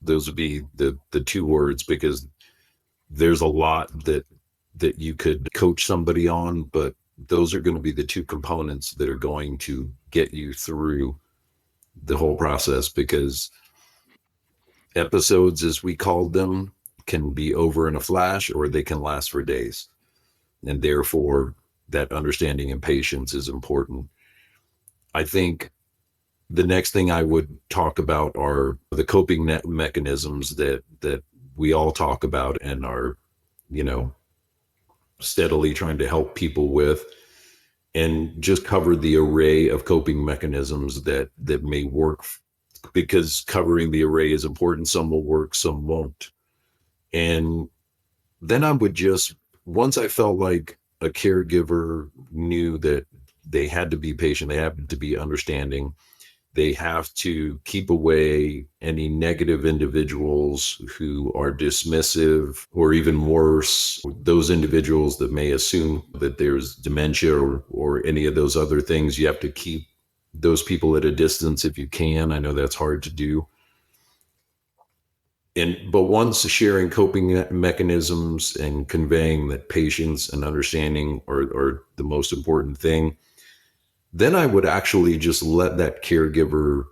Those would be the two words, because there's a lot that you could coach somebody on, but those are going to be the two components that are going to get you through the whole process, because episodes, as we called them, can be over in a flash, or they can last for days. And therefore, that understanding and patience is important. I think the next thing I would talk about are the coping mechanisms that we all talk about and are, steadily trying to help people with, and just cover the array of coping mechanisms that may work, because covering the array is important. Some will work, some won't. And then I would just, once I felt like a caregiver knew that they had to be patient, they had to be understanding, they have to keep away any negative individuals who are dismissive, or even worse, those individuals that may assume that there's dementia or any of those other things. You have to keep those people at a distance if you can. I know that's hard to do. But once sharing coping mechanisms and conveying that patience and understanding are the most important thing, then I would actually just let that caregiver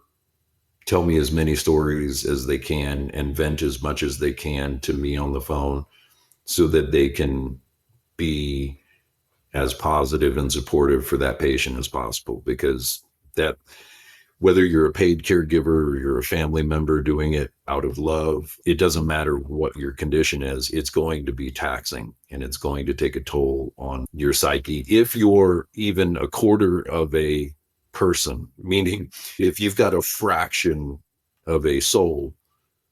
tell me as many stories as they can and vent as much as they can to me on the phone, so that they can be as positive and supportive for that patient as possible. Because that, whether you're a paid caregiver or you're a family member doing it out of love, it doesn't matter what your condition is, it's going to be taxing, and it's going to take a toll on your psyche. If you're even a quarter of a person, meaning if you've got a fraction of a soul,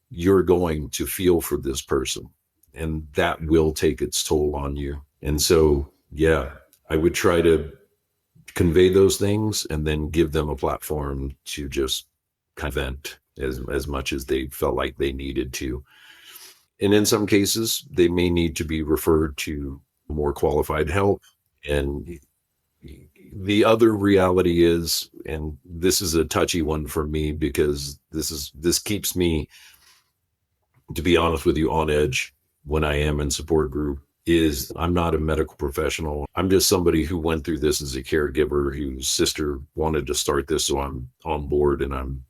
you're going to feel for this person, and that will take its toll on you. And so, yeah, I would try to convey those things and then give them a platform to just kind of vent. as much as they felt like they needed to. And in some cases, they may need to be referred to more qualified help. And the other reality is, and this is a touchy one for me because this keeps me, to be honest with you, on edge when I am in support group, is I'm not a medical professional. I'm just somebody who went through this as a caregiver whose sister wanted to start this. So I'm on board and I'm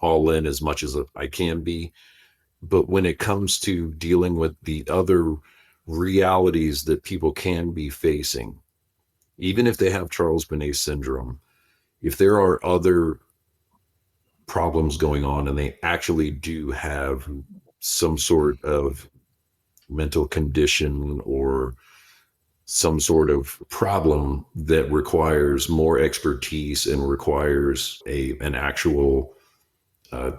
all in as much as I can be. But when it comes to dealing with the other realities that people can be facing, even if they have Charles Bonnet Syndrome, if there are other problems going on and they actually do have some sort of mental condition or some sort of problem that requires more expertise and requires an actual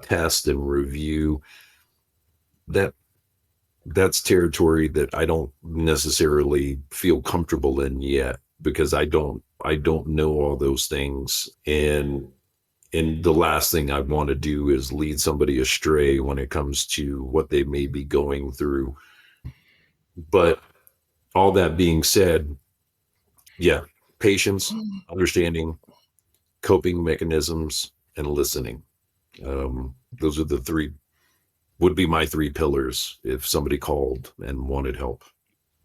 test and review, that's territory that I don't necessarily feel comfortable in yet, because I don't know all those things. And the last thing I want to do is lead somebody astray when it comes to what they may be going through. But all that being said, yeah, patience, understanding, coping mechanisms, and listening. Those are would be my three pillars if somebody called and wanted help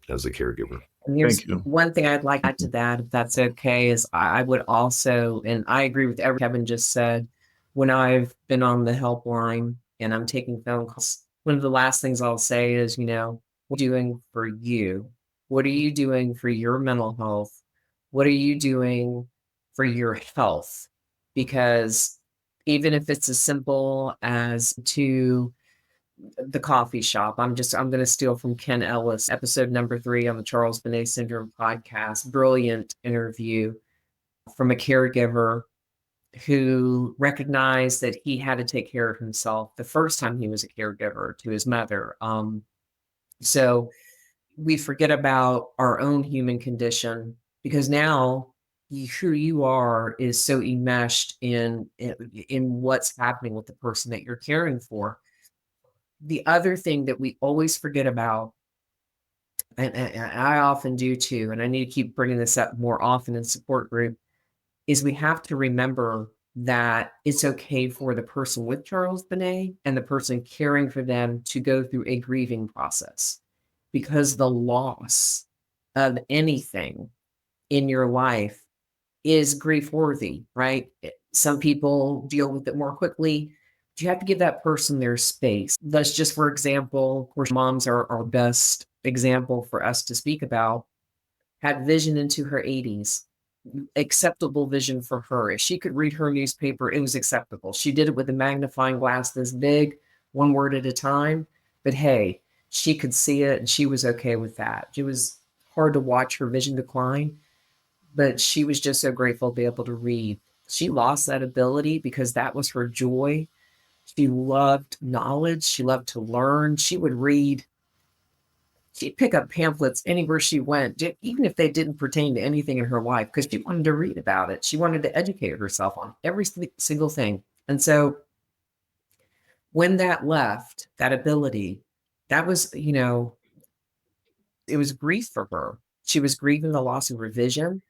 as a caregiver. And here's Thank you. one thing I'd like to add to that, if that's okay, is I would also, and I agree with everything Kevin just said, when I've been on the helpline and I'm taking phone calls, one of the last things I'll say is, what are you doing for you? What are you doing for your mental health? What are you doing for your health? Because even if it's as simple as to the coffee shop. I'm going to steal from Ken Ellis, episode number 3 on the Charles Bonnet Syndrome podcast. Brilliant interview from a caregiver who recognized that he had to take care of himself the first time he was a caregiver to his mother. So we forget about our own human condition because now who you are is so enmeshed in what's happening with the person that you're caring for. The other thing that we always forget about, and I often do too, and I need to keep bringing this up more often in support group, is we have to remember that it's okay for the person with Charles Bonnet and the person caring for them to go through a grieving process, because the loss of anything in your life is grief worthy, right? Some people deal with it more quickly. You have to give that person their space. Let's just, for example, of course, moms are our best example for us to speak about, had vision into her 80s, acceptable vision for her. If she could read her newspaper, it was acceptable. She did it with a magnifying glass this big, one word at a time. But hey, she could see it and she was okay with that. It was hard to watch her vision decline, but she was just so grateful to be able to read. She lost that ability because that was her joy. She loved knowledge. She loved to learn. She would read. She'd pick up pamphlets anywhere she went, even if they didn't pertain to anything in her life, because she wanted to read about it. She wanted to educate herself on every single thing. And so when that left, that ability, that was, it was grief for her. She was grieving the loss of her vision.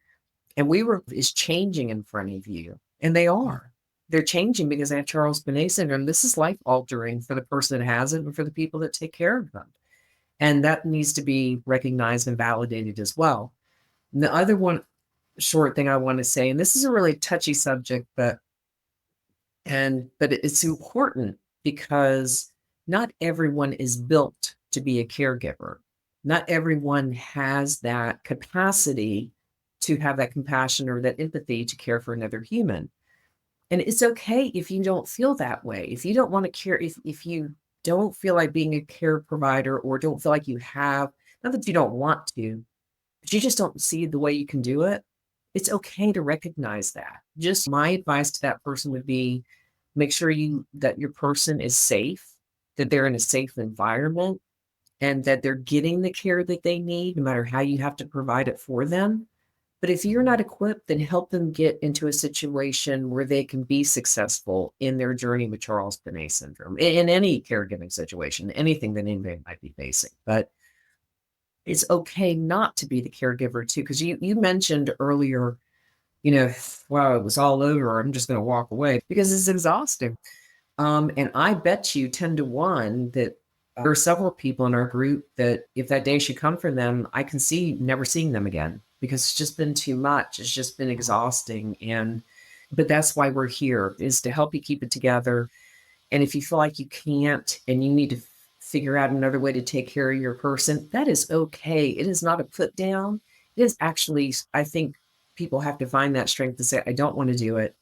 And is changing in front of you. And they are. They're changing because they have Charles Bonnet Syndrome. This is life altering for the person that has it and for the people that take care of them. And that needs to be recognized and validated as well. And the other one short thing I want to say, and this is a really touchy subject, but it's important because not everyone is built to be a caregiver. Not everyone has that capacity to have that compassion or that empathy to care for another human. And it's okay if you don't feel that way. If you don't want to care, if you don't feel like being a care provider or don't feel like you have, not that you don't want to, but you just don't see the way you can do it, it's okay to recognize that. Just my advice to that person would be, make sure that your person is safe, that they're in a safe environment, and that they're getting the care that they need, no matter how you have to provide it for them. But if you're not equipped, then help them get into a situation where they can be successful in their journey with Charles Bonnet syndrome, in any caregiving situation, anything that anybody might be facing. But it's okay not to be the caregiver too, because you mentioned earlier, wow, it was all over. I'm just going to walk away because it's exhausting. And I bet you 10 to 1 that there are several people in our group that if that day should come for them, I can see never seeing them again because it's just been too much. It's just been exhausting. But that's why we're here, is to help you keep it together. And if you feel like you can't and you need to figure out another way to take care of your person, that is okay. It is not a put down. It is actually, I think people have to find that strength to say, I don't want to do it.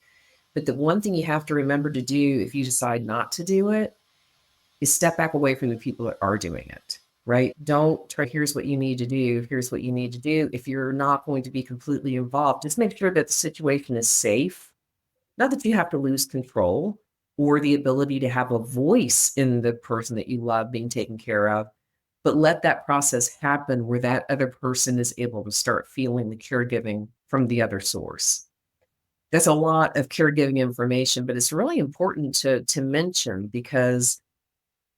But the one thing you have to remember to do if you decide not to do it is step back away from the people that are doing it, right? Don't try, here's what you need to do. Here's what you need to do. If you're not going to be completely involved, just make sure that the situation is safe. Not that you have to lose control or the ability to have a voice in the person that you love being taken care of, but let that process happen where that other person is able to start feeling the caregiving from the other source. That's a lot of caregiving information, but it's really important to mention because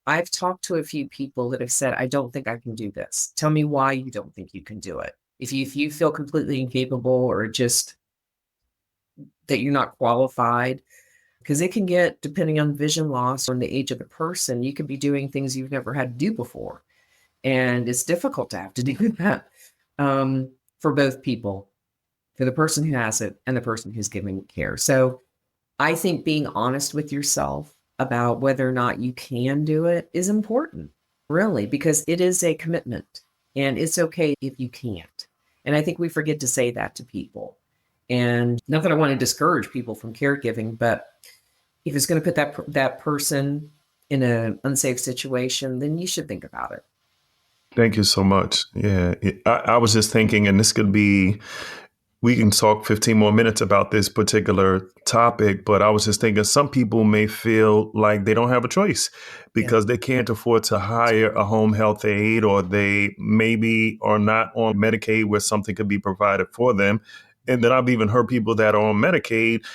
I've talked to a few people that have said, I don't think I can do this. Tell me why you don't think you can do it. If you feel completely incapable or just that you're not qualified, because it can get, depending on vision loss or the age of the person, you could be doing things you've never had to do before. And it's difficult to have to do that for both people, for the person who has it and the person who's giving care. So I think being honest with yourself about whether or not you can do it is important, really, because it is a commitment and it's okay if you can't. And I think we forget to say that to people. And not that I want to discourage people from caregiving, but if it's going to put that person in an unsafe situation, then you should think about it. Thank you so much. Yeah, I was just thinking, and this could be, we can talk 15 more minutes about this particular topic, but I was just thinking some people may feel like they don't have a choice because they can't afford to hire a home health aide, or they maybe are not on Medicaid where something could be provided for them. And then I've even heard people that are on Medicaid,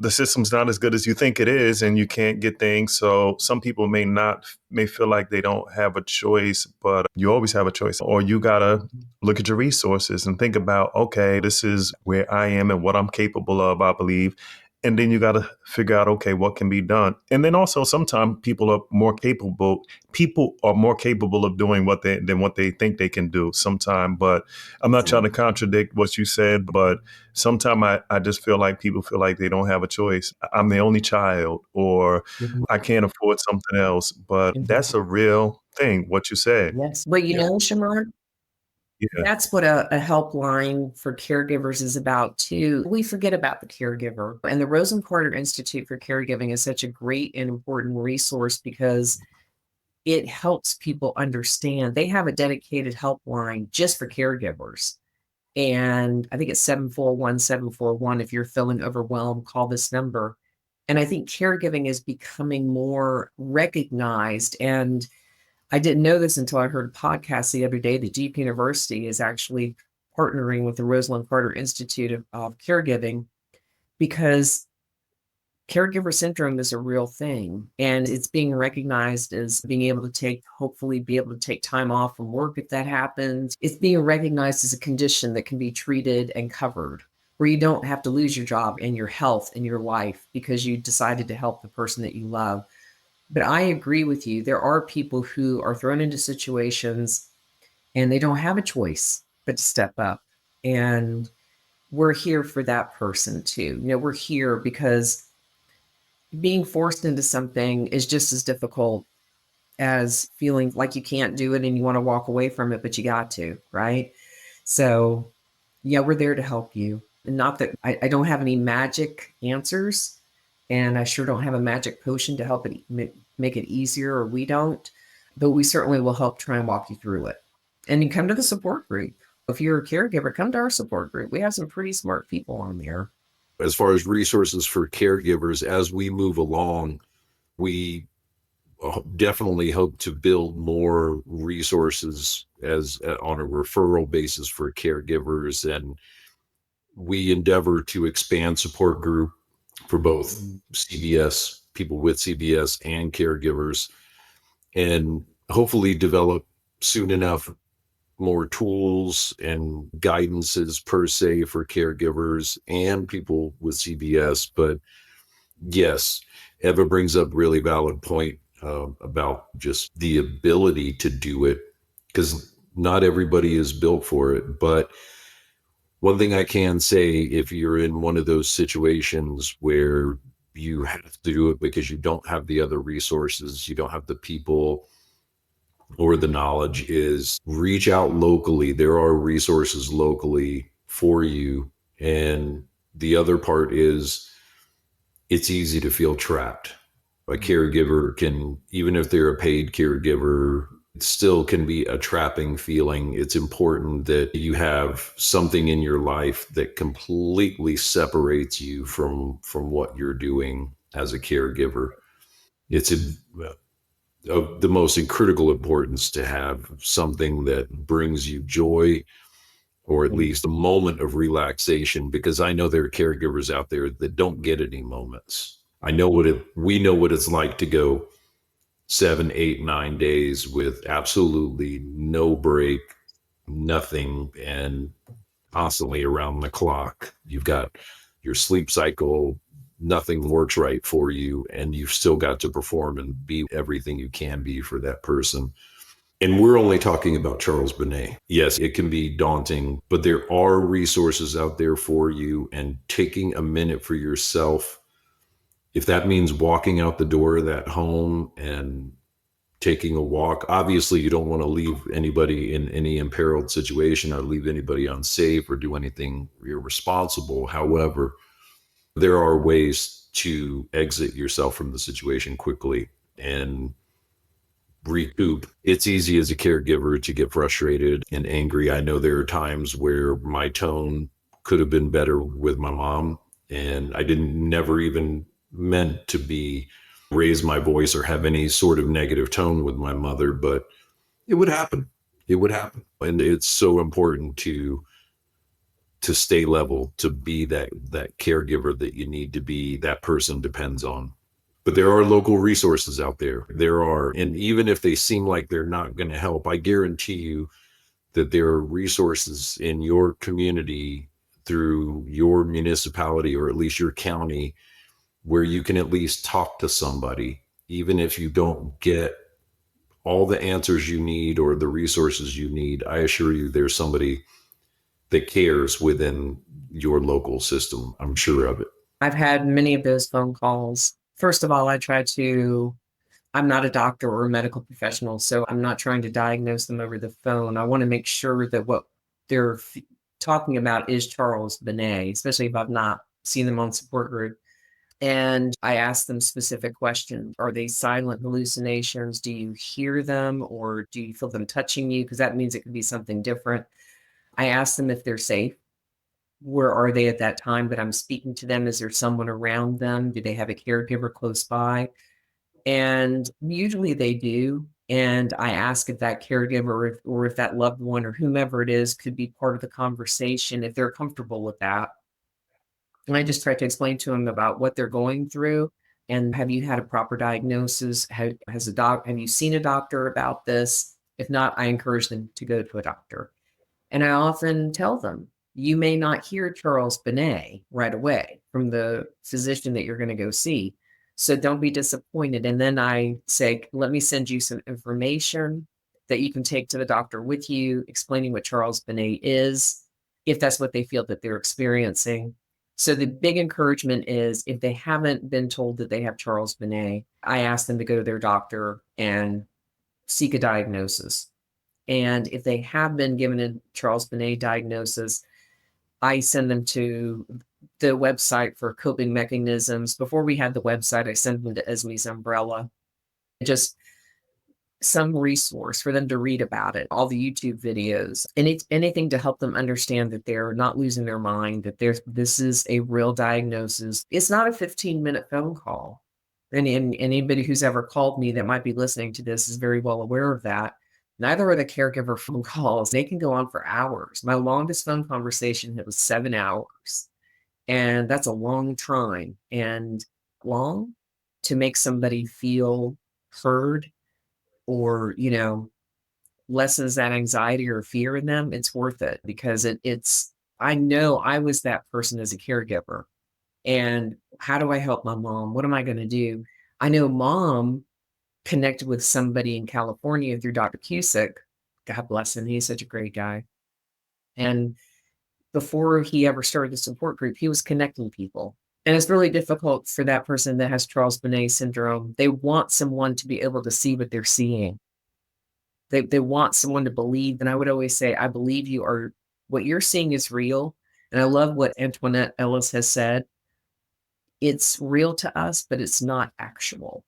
the system's not as good as you think it is, and you can't get things. So some people may feel like they don't have a choice, but you always have a choice. Or you got to look at your resources and think about, okay, this is where I am and what I'm capable of, I believe. And then you got to figure out, okay, what can be done. And then also sometimes people are more capable of doing than what they think they can do sometime. But I'm not trying to contradict what you said, but sometimes I just feel like people feel like they don't have a choice. I'm the only child, or I can't afford something else. But that's a real thing, what you said. Yes. But Shaimond, that's what a helpline for caregivers is about too. We forget about the caregiver, and the Rosa Carter Institute for Caregiving is such a great and important resource because it helps people understand. They have a dedicated helpline just for caregivers. And I think it's 741-741. If you're feeling overwhelmed, call this number. And I think caregiving is becoming more recognized. And I didn't know this until I heard a podcast the other day. The Duke University is actually partnering with the Rosalind Carter Institute of Caregiving because caregiver syndrome is a real thing, and it's being recognized as being able to hopefully be able to take time off from work if that happens. It's being recognized as a condition that can be treated and covered, where you don't have to lose your job and your health and your life because you decided to help the person that you love. But I agree with you. There are people who are thrown into situations and they don't have a choice but to step up. And we're here for that person too. We're here because being forced into something is just as difficult as feeling like you can't do it and you want to walk away from it, but you got to, right? So yeah, we're there to help you. And not that I don't have any magic answers, and I sure don't have a magic potion to help it make it easier, or we don't, but we certainly will help try and walk you through it. And you come to the support group. If you're a caregiver, come to our support group. We have some pretty smart people on there. As far as resources for caregivers, as we move along, we definitely hope to build more resources on a referral basis for caregivers. And we endeavor to expand support group for both CBS, people with CBS, and caregivers, and hopefully develop soon enough more tools and guidances per se for caregivers and people with CBS. But yes, Eva brings up really valid point about just the ability to do it, because not everybody is built for it. But one thing I can say, if you're in one of those situations where you have to do it because you don't have the other resources, you don't have the people or the knowledge, is reach out locally. There are resources locally for you. And the other part is it's easy to feel trapped. A caregiver can, even if they're a paid caregiver, it still can be a trapping feeling. It's important that you have something in your life that completely separates you from what you're doing as a caregiver. It's of the most critical importance to have something that brings you joy, or at least a moment of relaxation, because I know there are caregivers out there that don't get any moments. We know what it's like to go 7, 8, 9 days with absolutely no break, nothing, and constantly around the clock. You've got your sleep cycle, nothing works right for you, and you've still got to perform and be everything you can be for that person. And we're only talking about Charles Bonnet. Yes, it can be daunting, but there are resources out there for you, and taking a minute for yourself, if that means walking out the door of that home and taking a walk. Obviously, you don't want to leave anybody in any imperiled situation or leave anybody unsafe or do anything irresponsible. However, there are ways to exit yourself from the situation quickly and recoup. It's easy as a caregiver to get frustrated and angry. I know there are times where my tone could have been better with my mom, and I didn't never even meant to be raise my voice or have any sort of negative tone with my mother, but it would happen. It would happen. And it's so important to stay level, to be that caregiver that you need to be, that person depends on. But there are local resources out there. There are, and even if they seem like they're not going to help, I guarantee you that there are resources in your community, through your municipality or at least your county, where you can at least talk to somebody, even if you don't get all the answers you need or the resources you need. I assure you there's somebody that cares within your local system. I'm sure of it. I've had many of those phone calls. First of all, I'm not a doctor or a medical professional, so I'm not trying to diagnose them over the phone. I want to make sure that what they're talking about is Charles Bonnet, especially if I've not seen them on support group. And I ask them specific questions. Are they silent hallucinations? Do you hear them, or do you feel them touching you? Because that means it could be something different. I ask them if they're safe. Where are they at that time that I'm speaking to them? Is there someone around them? Do they have a caregiver close by? And usually they do. And I ask if that caregiver or if that loved one or whomever it is could be part of the conversation, if they're comfortable with that. And I just try to explain to them about what they're going through. And have you had a proper diagnosis? Have you seen a doctor about this? If not, I encourage them to go to a doctor. And I often tell them, you may not hear Charles Bonnet right away from the physician that you're going to go see. So don't be disappointed. And then I say, let me send you some information that you can take to the doctor with you, explaining what Charles Bonnet is, if that's what they feel that they're experiencing. So the big encouragement is, if they haven't been told that they have Charles Bonnet, I ask them to go to their doctor and seek a diagnosis. And if they have been given a Charles Bonnet diagnosis, I send them to the website for coping mechanisms. Before we had the website, I sent them to Esme's Umbrella. Just some resource for them to read about it, all the YouTube videos, and it's anything to help them understand that they're not losing their mind, that this is a real diagnosis. It's not a 15-minute phone call. And anybody who's ever called me that might be listening to this is very well aware of that. Neither are the caregiver phone calls. They can go on for hours. My longest phone conversation, it was 7 hours. And that's a long time, and long to make somebody feel heard or, lessens that anxiety or fear in them. It's worth it because I know I was that person as a caregiver. And how do I help my mom? What am I going to do? I know mom connected with somebody in California through Dr. Cusick. God bless him. He's such a great guy. And before he ever started the support group, he was connecting people. And it's really difficult for that person that has Charles Bonnet syndrome. They want someone to be able to see what they're seeing. They want someone to believe. And I would always say, I believe what you're seeing is real. And I love what Antoinette Ellis has said. It's real to us, but it's not actual.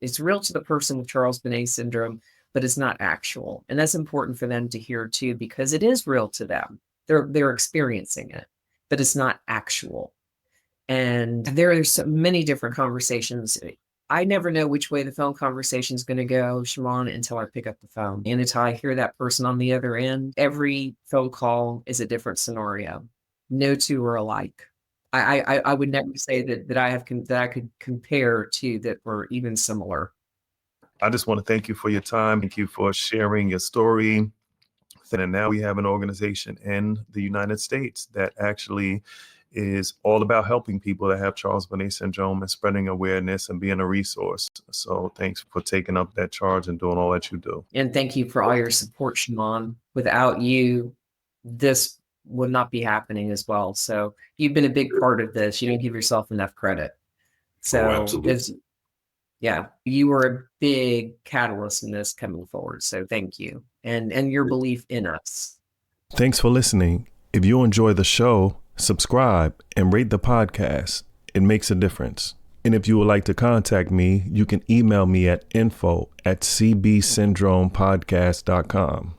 It's real to the person with Charles Bonnet syndrome, but it's not actual. And that's important for them to hear too, because it is real to them. They're experiencing it, but it's not actual. And there are so many different conversations. I never know which way the phone conversation is going to go, Shaimond, until I pick up the phone. And until I hear that person on the other end, every phone call is a different scenario. No two are alike. I would never say that I could compare to that were even similar. I just want to thank you for your time. Thank you for sharing your story. And now we have an organization in the United States that actually is all about helping people that have Charles Bonnet syndrome and spreading awareness and being a resource. So thanks for taking up that charge and doing all that you do. And thank you for all your support, Shaimond. Without you, this would not be happening as well. So you've been a big part of this. You don't give yourself enough credit. So absolutely. Yeah, you were a big catalyst in this coming forward. So thank you. And your belief in us. Thanks for listening. If you enjoy the show, subscribe and rate the podcast. It makes a difference. And if you would like to contact me, you can email me at info@cbsyndromepodcast.com.